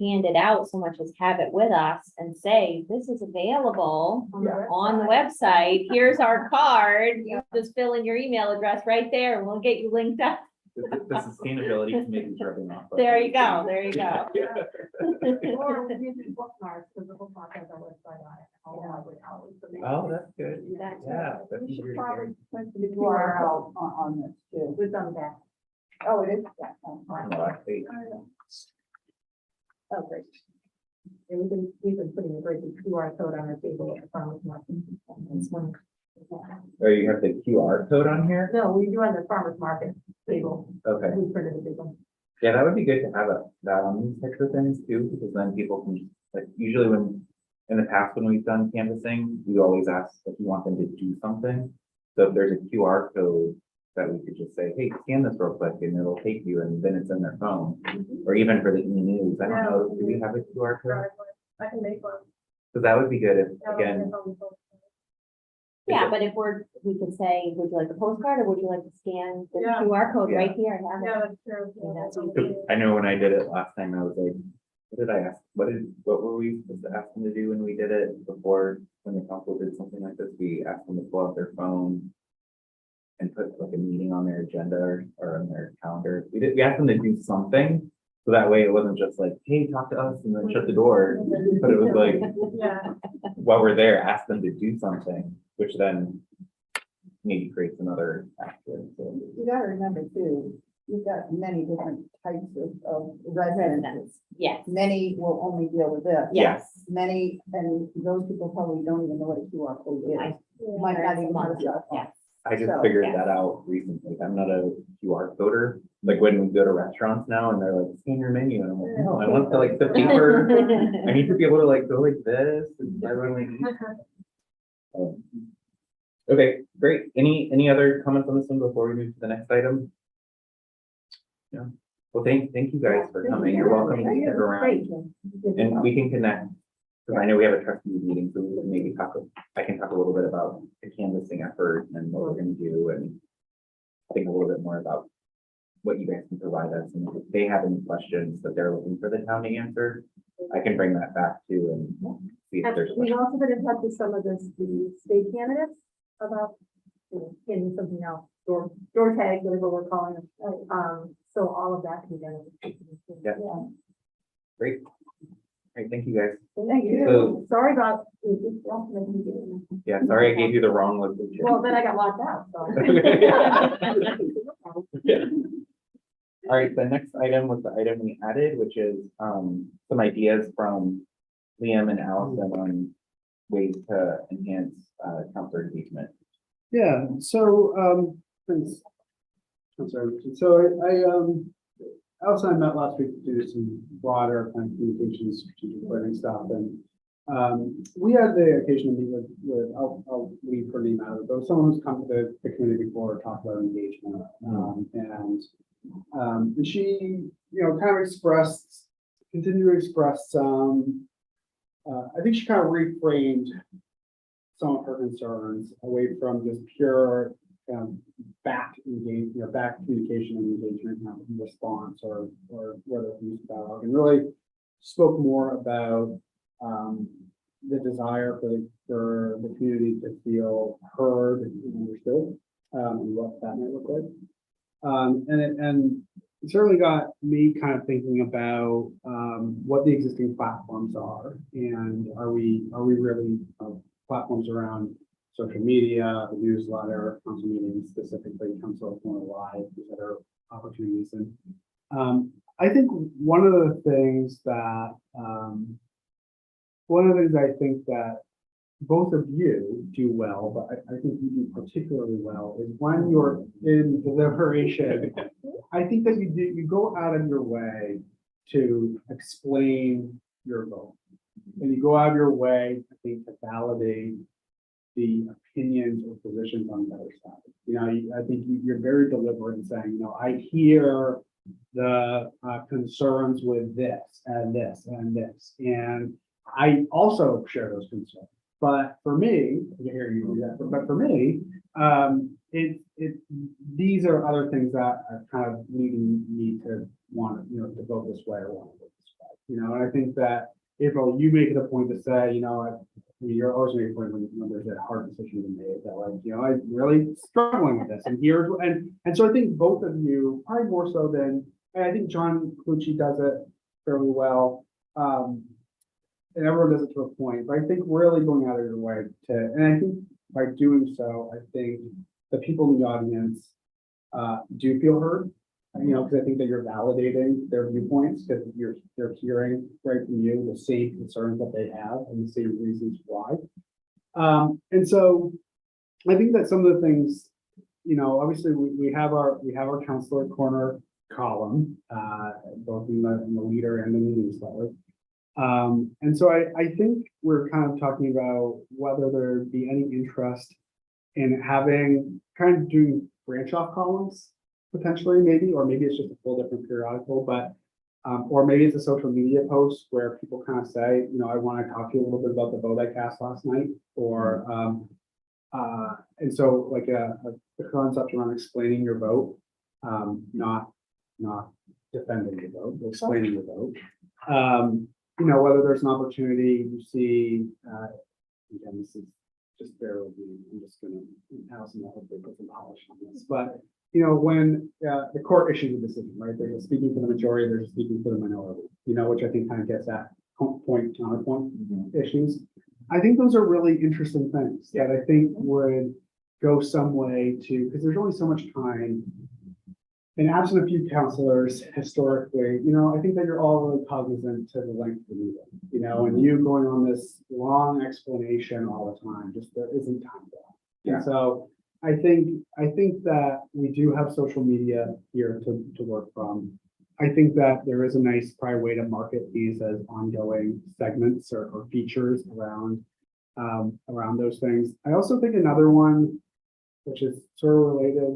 hand it out so much as have it with us and say, this is available on the website. Here's our card. You just fill in your email address right there and we'll get you linked up. The sustainability committee rubbing off. on There us. you go, there you go. Or using bookmarks, because the bookmark has our website on it. all the library hours, so they- Oh, that's good. That's Yeah. that's We should very probably good. put the URL on this too. It's on the back. Oh, it is? Yeah. Oh, Oh, I see. Oh, great. And we've been putting a great QR code on our table at the farmer's market. That's one. Oh, you have the QR code on here? No, we do on the farmer's market table. Okay. We printed a big one. Yeah, that would be good to have that on these types of things too, because then people can, like, usually when, in the past, when we've done canvassing, we always ask if you want them to do something. So if there's a QR code that we could just say, hey, scan this real quick, and it'll take you, and then it's in their phone. Or even for the e-news, I don't know, do we have a QR code? I can make one. So that would be good if, Yeah, again, Yeah, but if we could say, would you like a postcard or would you like to scan the Yeah. QR code Yeah. right here and have it? Yeah, that's true. Yeah, that's Yeah, easy. I know when I did it last time, I was like, what did I ask? What were we supposed to ask them to do when we did it before, when the council did something like this? We asked them to pull out their phone and put like a meeting on their agenda or on their calendar. We asked them to do something, so that way it wasn't just like, hey, talk to us and then shut the door. But it was like, Yeah, while we're there, ask them to do something, which then maybe creates another action. So, You gotta remember too, you've got many different types of residents. Residents, yes, Many will only deal with this. yes. Many, and those people probably don't even know what a QR code is. I- Might not even know what Yes. I just So, figured yeah. that out recently. I'm not a QR coder. Like when we go to restaurants now and they're like, scan your menu, and I'm like, no, I want to like the paper. I need to be able to like go like this and I really need. Okay, great. Any other comments on this one before we move to the next item? Yeah. Well, thank you guys for coming. You're welcome to stick around and we can connect. Because I know we have a trustees meeting, so we can maybe I can talk a little bit about the canvassing effort and what we're gonna do and think a little bit more about what you guys can provide us, and if they have any questions that they're looking for the town to answer, I can bring that back too and see if there's. We've questions. also been in touch with some of the state candidates about, getting something else, door tag, whatever we're calling it. So all of that can be done. Yeah. Great. Great, thank you guys. Thank you. So- Sorry about. Yeah, sorry I gave you the wrong location. Well, then I got locked out, so. Yeah. All right, the next item was the item we added, which is some ideas from Liam and Allison on ways to enhance counselor engagement. Yeah, so, thanks. I'm sorry, Richard. So Alice and I met last week to do some broader kind of communications, strategic planning stuff, and we had the occasion to meet with I'll leave her name out of it, but someone who's come to the community before, talk about engagement. And she, kind of continued to express some, I think she kind of reframed some of her concerns away from just pure back communication and engagement, response or whether it's dialogue, and really spoke more about the desire for the community to feel heard and understood, and what that might look like. And it certainly got me kind of thinking about what the existing platforms are, and are we really platforms around social media, the newsletter, council meetings, specifically council of Florida Live, these other opportunities. And I think one of the things I think that both of you do well, but I think you do particularly well, is when you're in deliberation, I think that you go out of your way to explain your vote. And you go out of your way, I think, to validate the opinions or positions on the other side. I think you're very deliberate in saying, I hear the concerns with this and this and this, and I also share those concerns. But for me, I hear you do that, but for me, these are other things that are kind of leading me to want to, to vote this way or want to vote this way. you know, and I think that, April, you make it a point to say, you know, I mean, you're always making a point when there's a hard decision to be made, that like, you know, I'm really struggling with this, and here's, and so I think both of you, probably more so than, and I think John Clucci does it fairly well. And everyone does it to a point, but I think really going out of your way to, and I think by doing so, I think the people in the audience do feel heard. You know, because I think that you're validating their viewpoints, because they're hearing right from you the same concerns that they have and the same reasons why. And so I think that some of the things, you know, obviously we have our counselor corner column, both in the leader and in the newsletter. And so I think we're kind of talking about whether there'd be any interest in having kind of doing branch off columns potentially, maybe, or maybe it's just a full different periodical, but or maybe it's a social media post where people kind of say, you know, I want to talk to you a little bit about the vote I cast last night, or and so like a concept around explaining your vote, not defending your vote, but explaining your vote. You know, whether there's an opportunity to see, again, this is just bear with me, I'm just gonna, Allison will hopefully put some polish on this, but you know, when the court issues a decision, right, they're just speaking for the majority, they're just speaking for the minority, you know, which I think kind of gets at point counterpoint issues. I think those are really interesting things that I think would go some way to, because there's only so much time. And absent a few counselors historically, you know, I think that you're all really cognizant to the length of the meeting, you know, and you going on this long explanation all the time, just there isn't time for that. Yeah. And so I think that we do have social media here to work from. I think that there is a nice probably way to market these as ongoing segments or features around those things. I also think another one, which is sort of related,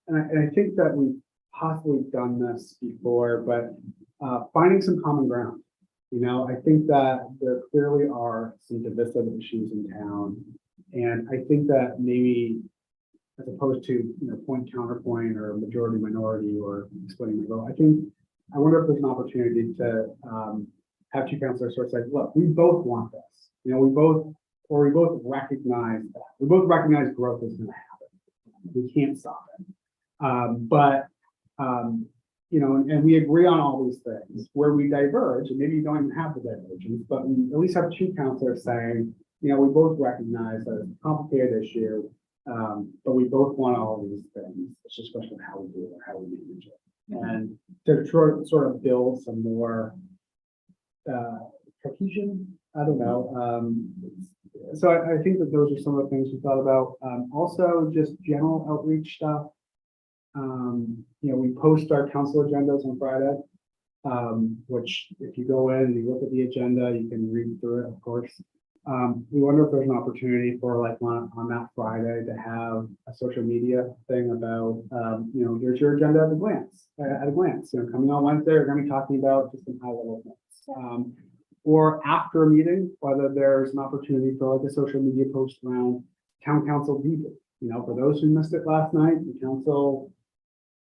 and I think that we've possibly done this before, but finding some common ground. You know, I think that there clearly are some divisive issues in town. And I think that maybe as opposed to, you know, point counterpoint or majority minority or explaining my vote, I wonder if there's an opportunity to have two counselors sort of say, look, we both want this. You know, we both recognize that. We both recognize growth is going to happen. We can't stop it. You know, and we agree on all these things. Where we diverge, and maybe you don't even have the divergence, but we at least have two counselors saying, you know, we both recognize that it's a complicated issue, but we both want all of these things. It's just a question of how we do it, or how we manage it. And to sort of build some more cohesion, I don't know. So I think that those are some of the things we thought about. Also, just general outreach stuff. You know, we post our council agendas on Friday, which if you go in and you look at the agenda, you can read through it, of course. We wonder if there's an opportunity for like on that Friday to have a social media thing about, you know, here's your agenda at a glance. You know, coming on Wednesday, we're going to be talking about just some high level things. Or after a meeting, whether there's an opportunity for like a social media post around town council debrief. You know, for those who missed it last night, the council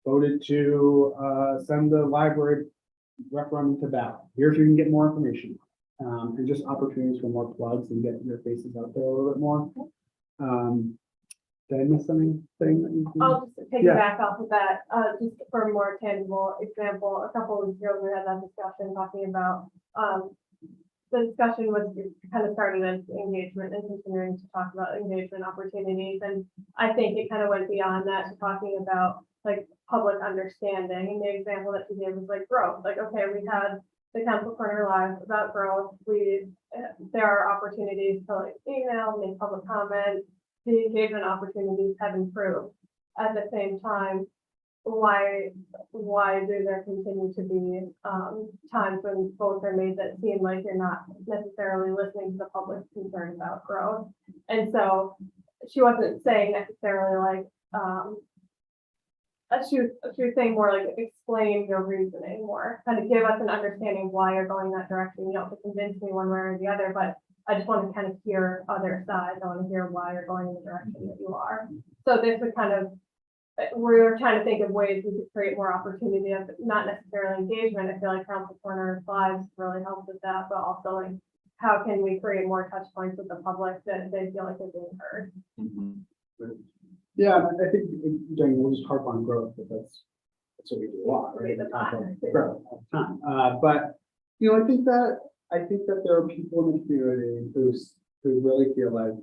voted to send the library referendum to ballot. Here's where you can get more information. And just opportunities for more plugs and get your faces out there a little bit more. Did I miss anything? I'll just piggyback off of that, just for a more tangible example. A couple of weeks ago, we had that discussion talking about, the discussion was kind of started as engagement and continuing to talk about engagement opportunities. And I think it kind of went beyond that to talking about like public understanding. And the example that she gave was like growth. Like, okay, we had the Council Corner Live about growth. There are opportunities to like email, make public comment. The engagement opportunities have improved. At the same time, why do there continue to be times when votes are made that seem like you're not necessarily listening to the public's concern about growth? And so she wasn't saying necessarily like she was saying more like explain your reasoning more, kind of give us an understanding why you're going that direction. You don't have to convince me one way or the other, but I just want to kind of hear other sides. I want to hear why you're going in the direction that you are. So this would kind of we're trying to think of ways we could create more opportunity of not necessarily engagement. I feel like Council Corner Lives really helps with that, but also like, how can we create more touch points with the public that they feel like they're being heard? Yeah, I think, again, we'll just harp on growth, but that's what we do a lot, right? The We talk about time. growth all the time. But, you know, I think that there are people in the community who really feel like,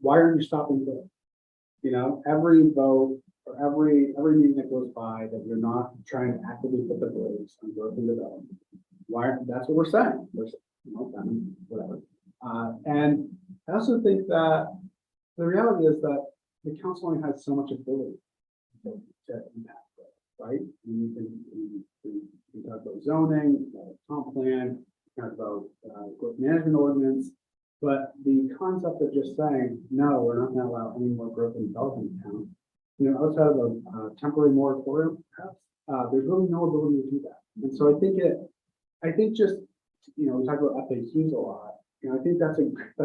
why aren't you stopping growth? You know, every vote or every meeting that goes by that you're not trying to actively put the brakes on growth and development. That's what we're saying. We're saying, you know, whatever. And I also think that the reality is that the council only has so much ability to impact growth, right? We talk about zoning, comp plan, talk about growth management ordinance, but the concept of just saying, no, we're not going to allow any more growth and development in town, you know, outside of a temporary moratorium, perhaps, there's really no ability to do that. And so I think just, you know, we talk about FAQs a lot. You know, I think that's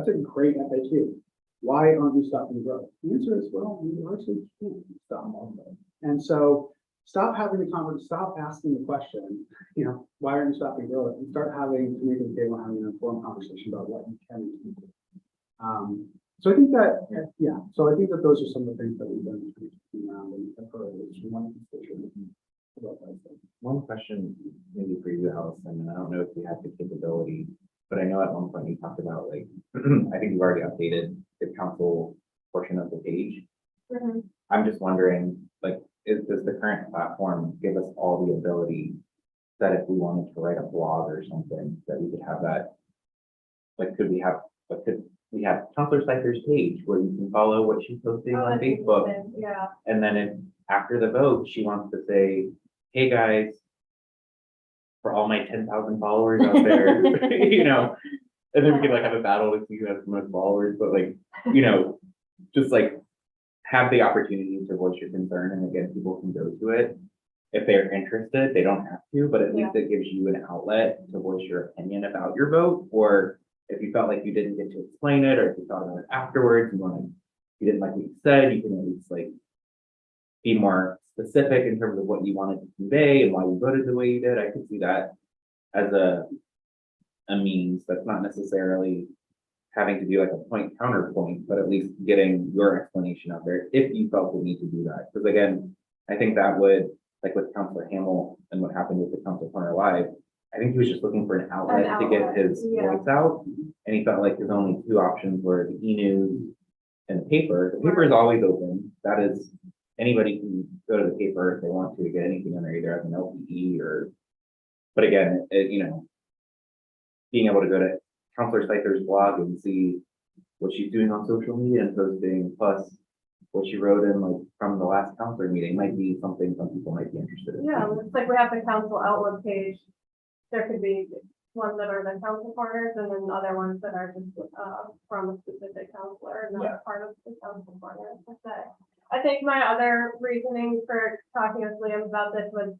a great FAQ. Why aren't we stopping growth? The answer is, well, we actually can't stop all of it. And so stop having the conversation, stop asking the question, you know, why aren't you stopping growth? And start having to make the table, having an informed conversation about what you can and can't do. So I think that, yeah, so I think that those are some of the things that we've done around and have heard from one constituent about that. One question maybe for you, Allison, and I don't know if you have the capability, but I know at one point you talked about like, I think you've already updated the council portion of the page. Mhm. I'm just wondering, like, does the current platform give us all the ability that if we wanted to write a blog or something, that we could have that? Like, could we have Counselor Cypher's page where you can follow what she's posting Oh, on that's Facebook? interesting. Yeah. And then if after the vote, she wants to say, hey, guys, for all my 10,000 followers out there, you know, and then we could like have a battle to see who has the most followers, but like, you know, just like have the opportunity to voice your concern, and again, people can go to it. If they're interested, they don't have to, but at least it gives you an outlet to voice your opinion about your vote, or if you felt like you didn't get to explain it, or if you thought about it afterwards, you didn't like what you said, you can at least like be more specific in terms of what you wanted to convey and why you voted the way you did. I could see that as a means that's not necessarily having to do like a point counterpoint, but at least getting your explanation out there if you felt the need to do that. Because again, I think that would, like with Councilor Hamel and what happened with the Council Corner Live, I think he was just looking for an outlet to get his voice out. And he felt like his only two options were the e-news and the paper. The paper is always open. That is, anybody can go to the paper if they want to get anything on there, either as an LPE or, but again, you know, being able to go to Counselor Cypher's blog and see what she's doing on social media and posting, plus what she wrote in like from the last council meeting might be something some people might be interested in. Yeah, it's like we have the council outlook page. There could be ones that are the council corners and then other ones that are just from a specific counselor, not part of the council corner per se. I think my other reasoning for talking with Liam about this was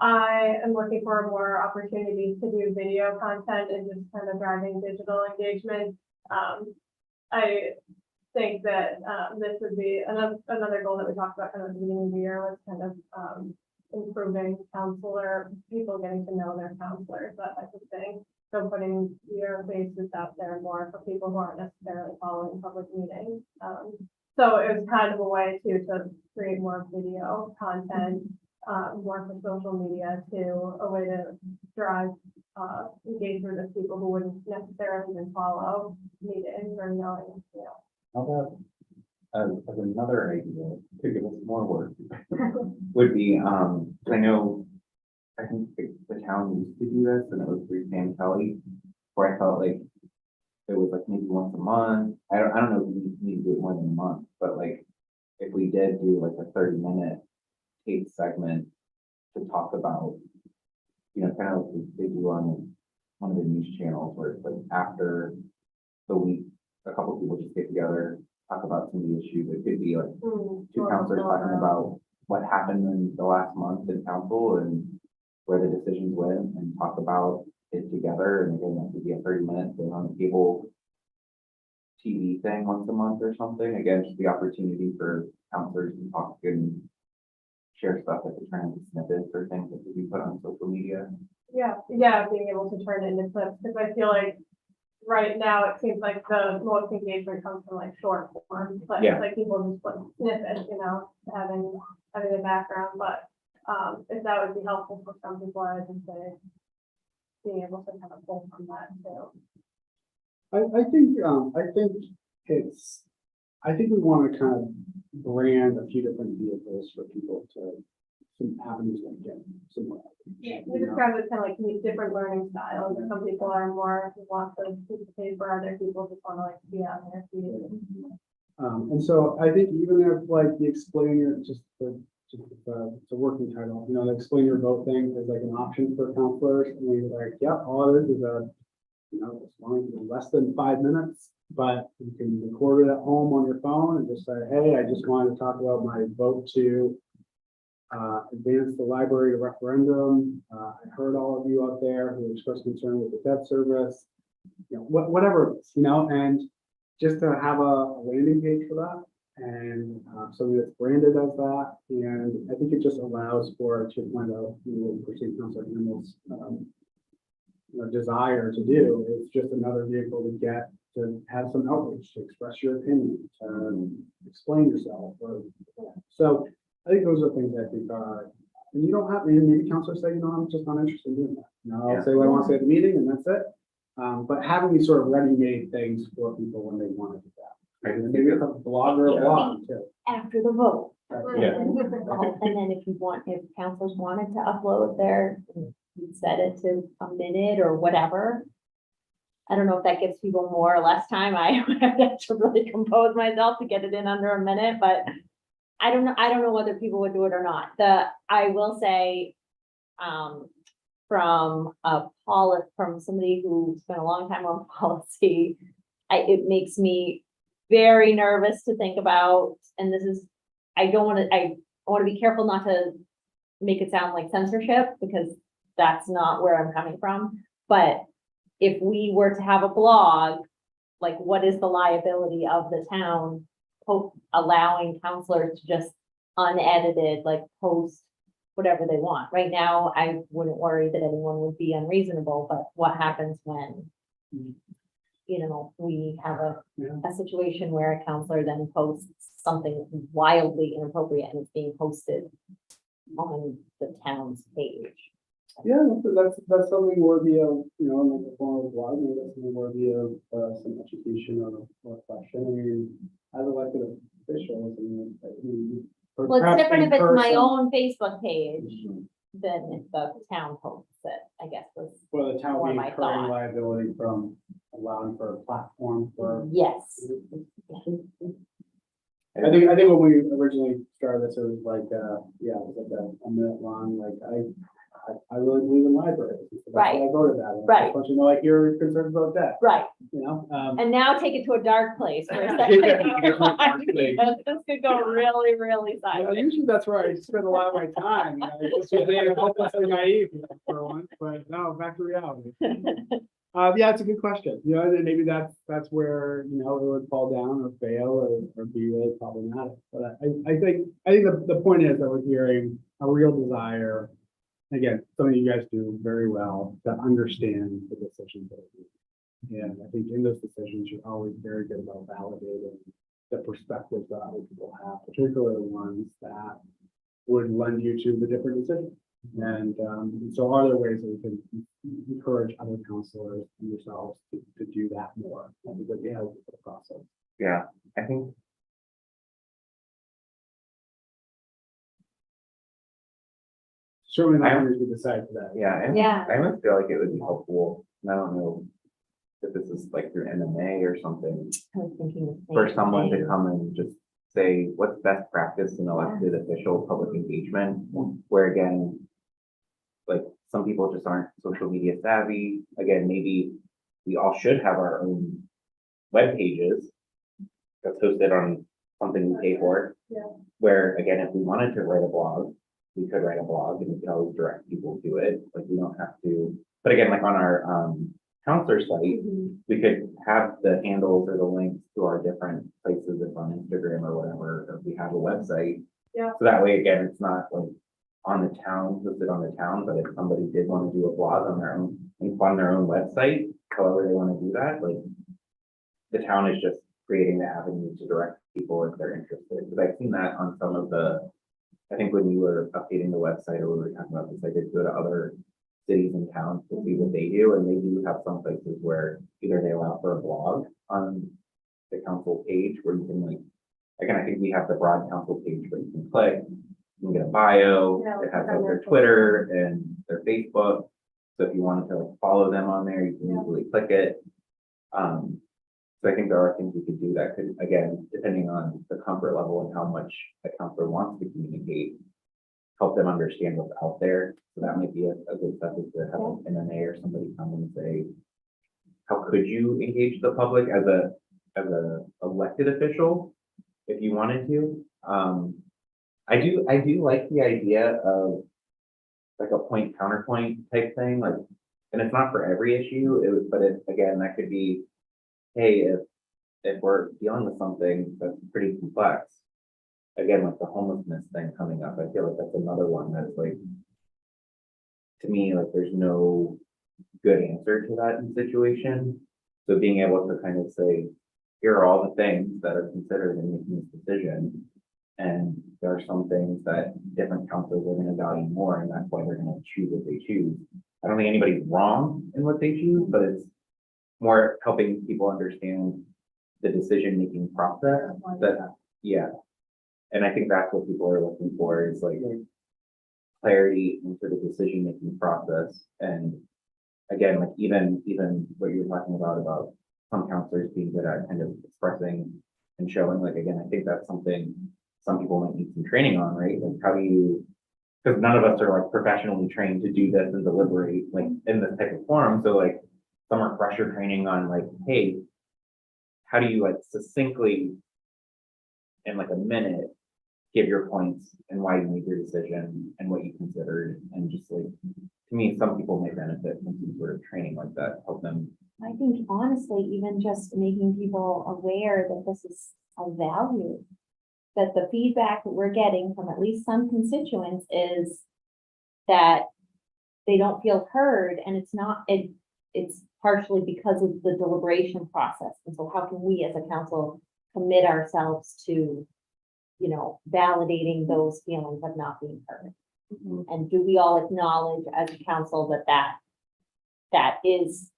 I am looking for more opportunities to do video content and just kind of driving digital engagement. I think that this would be another goal that we talked about kind of at the beginning of the year was kind of improving counselor, people getting to know their counselors, that type of thing. So putting your faces out there more for people who aren't necessarily following public meetings. So it was kind of a way to create more video content, more for social media to a way to drive engagement of people who wouldn't necessarily even follow meetings or knowing, you know. How about as another idea to give us more work would be, I know, I think the town used to do this and it was through Sam Kelly, where I felt like it was like maybe once a month. I don't know if we need to do it more than a month, but like if we did do like a 30-minute tape segment to talk about, you know, kind of like they do on one of the news channels where it's like after the week, a couple people just get together, talk about some of the issues. It could be like two counselors talking about what happened in the last month in council and where the decisions went and talk about it together. And again, that could be a 30-minute thing on the cable TV thing once a month or something. Again, just the opportunity for counselors can talk and share stuff like they're trying to snippets or things that could be put on social media. Yeah, being able to turn it into clips, because I feel like right now it seems like the most engagement comes from like short form, but Yeah. it's like people just put snippets, having a background, but if that would be helpful for some people, I would say being able to kind of pull from that too. I think we want to kind of brand a few different vehicles for people to, some avenues to get some more. We you know? describe it kind of like different learning styles, and some people are more want the piece of paper, other people just want to like be on their feet. And so I think even if like the explain your, it's a working title, the explain your vote thing is like an option for counselors, and we like, yep, all it is a, as long as it's less than 5 minutes, but you can record it at home on your phone and just say, hey, I just wanted to talk about my vote to advance the library referendum. I heard all of you out there who expressed concern with the debt service, whatever, it is, and just to have a landing page for that and something that's branded as that. And I think it just allows for, to point out, perceive Councilor Campbell's desire to do is just another vehicle to get to have some outreach, to express your opinion, to explain yourself. So I think those are things I think are, and you don't have, maybe counselors say, I'm just not interested in doing that. I'll say what I want to say at the meeting and that's it. But having these sort of ready-made things for people when they want to do that. And maybe a blog or a blog too. After the vote. Yeah. And then if councilors wanted to upload set it to a minute or whatever. I don't know if that gives people more or less time. I would have to really compose myself to get it in under a minute, but I don't know whether people would do it or not. I will say, from somebody who spent a long time on policy, it makes me very nervous to think about, and this is, I want to be careful not to make it sound like censorship, because that's not where I'm coming from. But if we were to have a blog, like what is the liability of the town allowing counselors to just unedited, like post whatever they want? Right now, I wouldn't worry that anyone would be unreasonable, but what happens when, we have a situation where a counselor then posts something wildly inappropriate and it's being posted on the town's page? Yeah, that's something worthy of, like a form of blog, maybe that's something worthy of some education or question. I mean, as elected officials, Well, it's different if it's my person. own Facebook page than if the town posts it, I guess was, Well, the town Or being my incurring thought. liability from allowing for a platform for. yes. I think when we originally started this, it was like, it was like a minute long, like, I really believe in libraries. That's why I voted that. And Right. I want you to know, like, you're concerned about that, Right, And and now take it to a dark place for a Yeah. second. Yeah. This could go really, really sideways. usually that's where I spend a lot of my time, just being hopelessly naive for once, but no, back to reality. Yeah, it's a good question, and then maybe that's where, it would fall down or fail or be really problematic. But I think the point is that we're hearing a real desire, again, something you guys do very well, to understand the decisions that are made. And I think in those decisions, you're always very good about validating the perspectives that other people have, particularly the ones that would lend you to the different decisions. And so are there ways that we can encourage other counselors and yourselves to do that more? I think that help with the process. Yeah, I think. Certainly not I'm- going to decide for that. Yeah, Yeah. I almost feel like it would be helpful, and I don't know if this is like through MMA or something, I was thinking the same for someone to thing. come and just say, what's best practice in elected official public engagement, where again, like, some people just aren't social media savvy. Again, maybe we all should have our own web pages that's hosted on something we pay for. Yeah. Where, again, if we wanted to write a blog, we could write a blog and we could always direct people to it. Like, we don't have to, but again, like on our counselor site, Mhm. we could have the handles or the links to our different places, if on Instagram or whatever, or if we have a website. Yeah. So that way, again, it's not like on the town, listed on the town, but if somebody did want to do a blog on their own, and fund their own website, however they want to do that, like, the town is just creating the avenue to direct people if they're interested, because I've seen that on some of the, I think when you were updating the website or we were talking about this, I did go to other cities and towns to see what they do, and they do have some places where either they allow for a blog on the council page where you can like, again, I think we have the broad council page where you can click, you can get a bio, Yeah, it has like like their their Twitter and their Facebook. So if you wanted to like follow them on there, you can Yeah. easily click it. So I think there are things we could do that could, again, depending on the comfort level and how much a counselor wants to communicate, help them understand what's out there. So that might be a good step is to have an MMA or somebody come and say, how could you engage the public as a elected official if you wanted to? I do like the idea of like a point counterpoint type thing, like, and it's not for every issue, but again, that could be, hey, if we're dealing with something that's pretty complex, again, like the homelessness thing coming up, I feel like that's another one that's like, to me, like there's no good answer to that situation. So being able to kind of say, here are all the things that are considered in making this decision. And there are some things that different councils are gonna value more, and that's why they're gonna choose what they choose. I don't think anybody's wrong in what they choose, but it's more helping people understand the decision-making process that, yeah. And I think that's what people are looking for is like clarity into the decision-making process. And again, like even what you were talking about some counselors being good at kind of expressing and showing, like, again, I think that's something some people might need some training on, right? Like how do you, because none of us are like professionally trained to do this and deliberate like in this type of forum. So like some refresher training on like, hey, how do you like succinctly in like a minute give your points and why you made your decision and what you considered, and just like, to me, some people may benefit from some sort of training like that, help them. I think honestly, even just making people aware that this is a value. That the feedback that we're getting from at least some constituents is that they don't feel heard, and it's partially because of the deliberation process. And so how can we as a council commit ourselves to, validating those feelings of not being heard? And do we all acknowledge as a council that is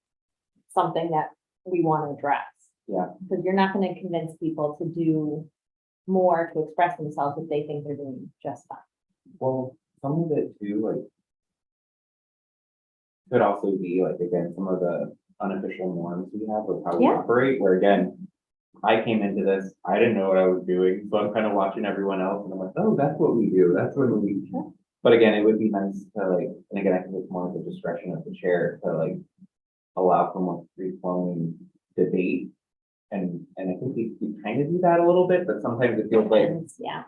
something that we want to address? Yeah. Because you're not going to convince people to do more to express themselves if they think they're doing just fine. Well, some of it too, like, could also be like, again, some of the unofficial norms we have of how we Yeah. operate, where again, I came into this, I didn't know what I was doing, so I'm kind of watching everyone else and I'm like, oh, that's what we do, that's what we. Sure. But again, it would be nice to like, and again, I think it's more of the discretion of the chair to like allow for more free flowing debate. And I think we kind of do that a little bit, but sometimes it feels like Yeah,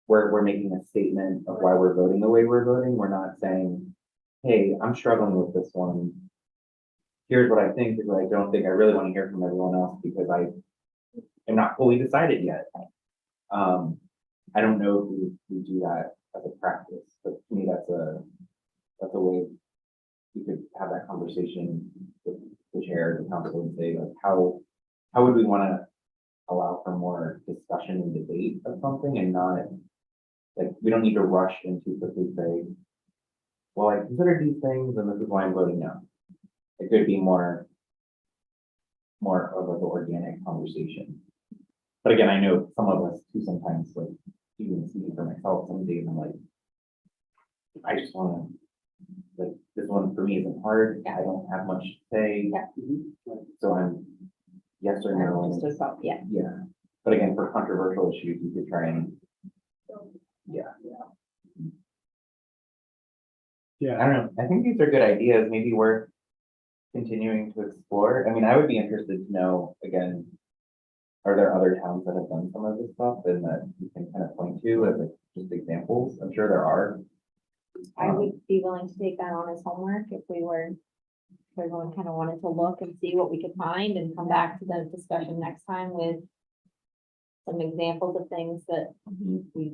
we're making a statement of why we're voting the way we're voting. We're not saying, hey, I'm struggling with this one. Here's what I think, here's what I don't think. I really want to hear from everyone else because I am not fully decided yet. I don't know if we do that as a practice, but to me, that's a way we could have that conversation with the chair, the council, and say like, how would we want to allow for more discussion and debate of something, and not like, we don't need to rush into quickly say, well, I considered these things and this is why I'm voting no. It could be more of like an organic conversation. But again, I know some of us too sometimes, like even speaking for myself, some days I'm like, I just want to, like, this one for me isn't hard. I don't have much to say. Yeah. So I'm yes or no. just as well, yeah. Yeah, but again, for controversial issues, you could try and, yeah, Yeah, I don't know, I think these are good ideas, maybe worth continuing to explore. I mean, I would be interested to know, again, are there other towns that have done some of this stuff and that you can kind of point to as like just examples? I'm sure there are. I would be willing to take that on as homework if we were everyone kind of wanted to look and see what we could find and come back to the discussion next time with some examples of things that we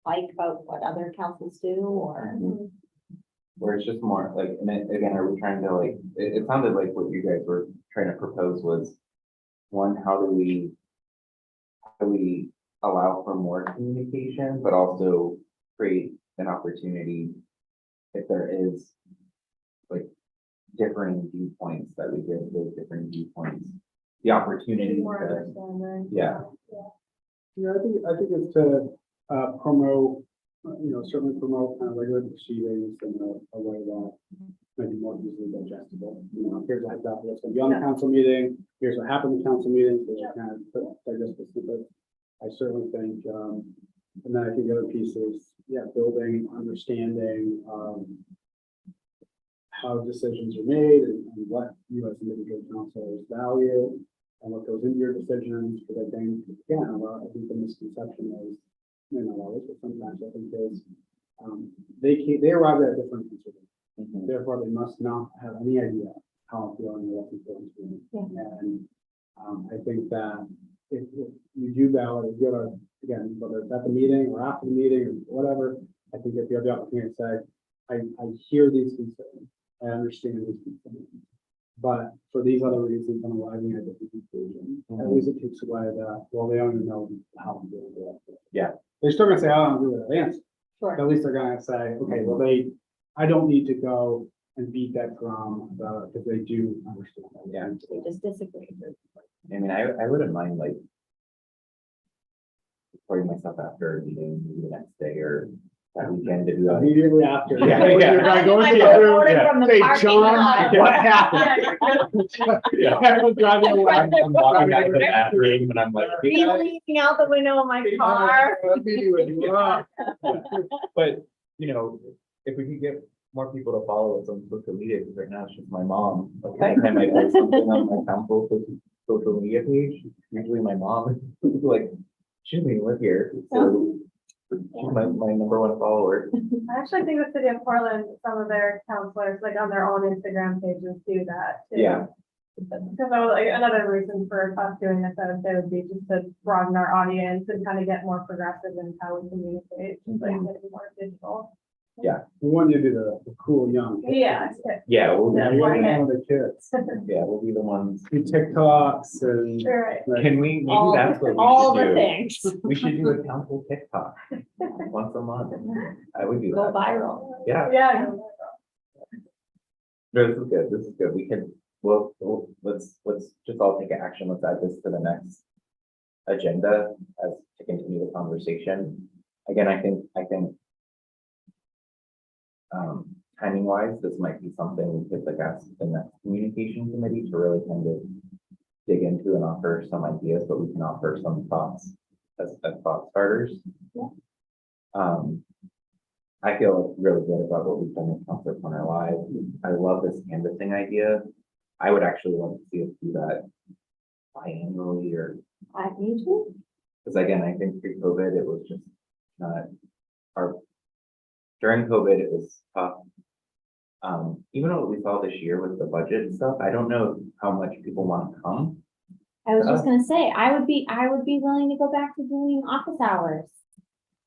like about what other councils do, or Where it's just more like, and then again, are we trying to like, it sounded like what you guys were trying to propose was, one, how do we allow for more communication, but also create an opportunity if there is like differing viewpoints, that we give those different viewpoints the opportunity More to, understanding. yeah. Yeah, I think it's to promote, certainly promote kind of regular proceedings in a way that maybe more easily digestible. Here's what happened, what's going to be on the council meeting, here's what happened in council meetings, so it's kind of digestible. I certainly think, and then I think the other piece is, building understanding how decisions are made and what you as individual councilors value and what goes into your decisions. Because I think, again, I think the misconception is, not always, but sometimes I think is, they arrive at a different conclusion. Mhm. Therefore, they must not have any idea how I'm feeling or what's important to me. And I think that if you do that, if you gotta, again, whether it's at the meeting or after the meeting or whatever, I think if you have the opportunity to say, I hear these concerns, I understand these concerns, but for these other reasons, I'm arriving at a different conclusion. At least it takes away that, well, they don't even know how I'm doing it. Yeah. They're still gonna say, I don't agree with that answer. Sure. But at least they're gonna say, okay, well, I don't need to go and beat that drum, because they do understand. that. Yeah. we just disagree. I mean, I wouldn't mind like recording myself after a meeting, maybe the next day or that weekend to do that. Immediately after. Yeah, When yeah. you're gonna go Like, see I it. recorded Yeah. from the Say, parking John, lot. what happened? Yeah. I'm driving away. I'm walking out of the bathroom and I'm like, Me leaning out the window of my car. but, if we could get more people to follow us on social media, because right now it's just my mom. Like, anytime I post something on my council social media page, usually my mom is like, she doesn't even live here, so she's my number one follower. I actually think the city of Portland, some of their counselors, like on their own Instagram pages, do that too. Yeah. Because I was like, another reason for us doing this, I would say, would be just to broaden our audience and kind of get more progressive in how we communicate, just like getting more digital. We want you to be the cool young. kid. Yeah. Yeah, we'll Yeah, be, You're why one of the kids. yeah, we'll be the ones. Do TikToks and. All right. like, Can we, maybe All, that's what all we the should do. things We should do a council TikTok once a month. I would do go that. viral. Yeah. Yeah. No, this is good. This is good. We can, let's just all take action. Let's add this to the next agenda as to continue the conversation. Again, I think, timing wise, this might be something we could like ask the next communication committee to really kind of dig into and offer some ideas, but we can offer some thoughts as thought starters. Yeah. I feel really good about what we've done with Council Corner Live. I love this canvassing idea. I would actually love to see us do that biannually or, I need to. because again, I think pre-COVID, it was just not during COVID, it was tough. Even though we saw this year with the budget and stuff, I don't know how much people want to come. I was just gonna say, I would be willing to go back to doing office hours.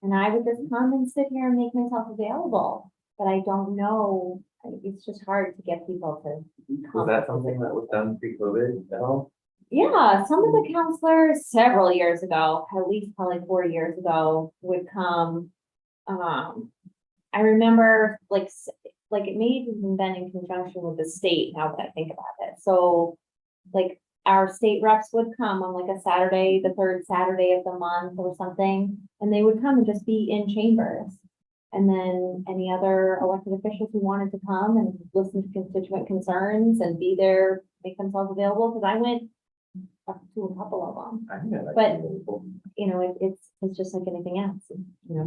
And I would just come and sit here and make myself available, but I don't know, it's just hard to get people to Was come. that something that was done pre-COVID at all? Yeah, some of the counselors several years ago, at least probably 4 years ago, would come. I remember like it may have even been in conjunction with the state, now that I think about it. So like our state reps would come on like a Saturday, the third Saturday of the month or something, and they would come and just be in chambers. And then any other elected officials who wanted to come and listen to constituent concerns and be there, make themselves available, because I went up to a couple of them. I think that's But- actually really cool. It's just like anything else.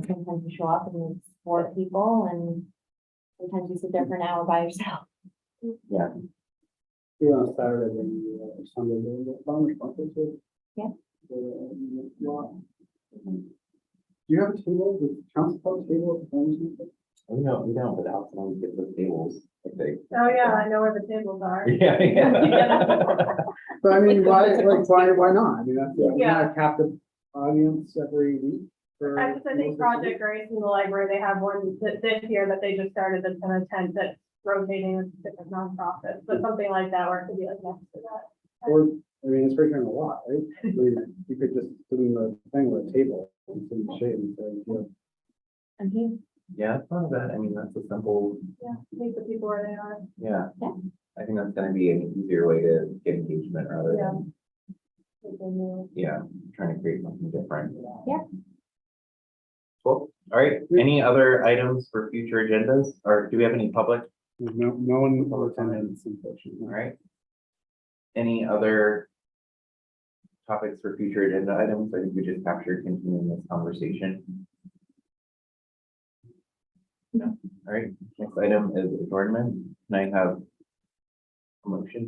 Sometimes you show up and it's 4 people and sometimes you sit there for an hour by yourself. Yeah, Do on Saturday, then Sunday, the farmers market too. Yeah. Do you have a table, the council club table at the farmers market? we don't, but Alex and I would get those tables. Like, big. Oh, yeah, I know where the tables are. Yeah, yeah. But I mean, why not? I mean, that's, you Yeah. have a captive audience every week for. I just, I think Project Grace in the library, they have one this year that they just started that's kind of tent that's rotating with different nonprofits, but something like that, where it could be like next to that. Or, I mean, it's right here in a lot, right? I mean, you could just put in the thing with a table, and some shade and say, you know, And he, Yeah, it's not bad. I mean, that's a simple, Yeah, meet the people where they are. yeah. Yeah. I think that's gonna be an easier way to get engagement rather Yeah. than, Make them new. yeah, trying to create something different. Yeah. Cool. All right. Any other items for future agendas, or do we have any public? there's no one will attend, unfortunately. All right. Any other topics for future agenda items? I think we just captured continuing this conversation. No. All right. Next item is adjournment. Can I have a motion to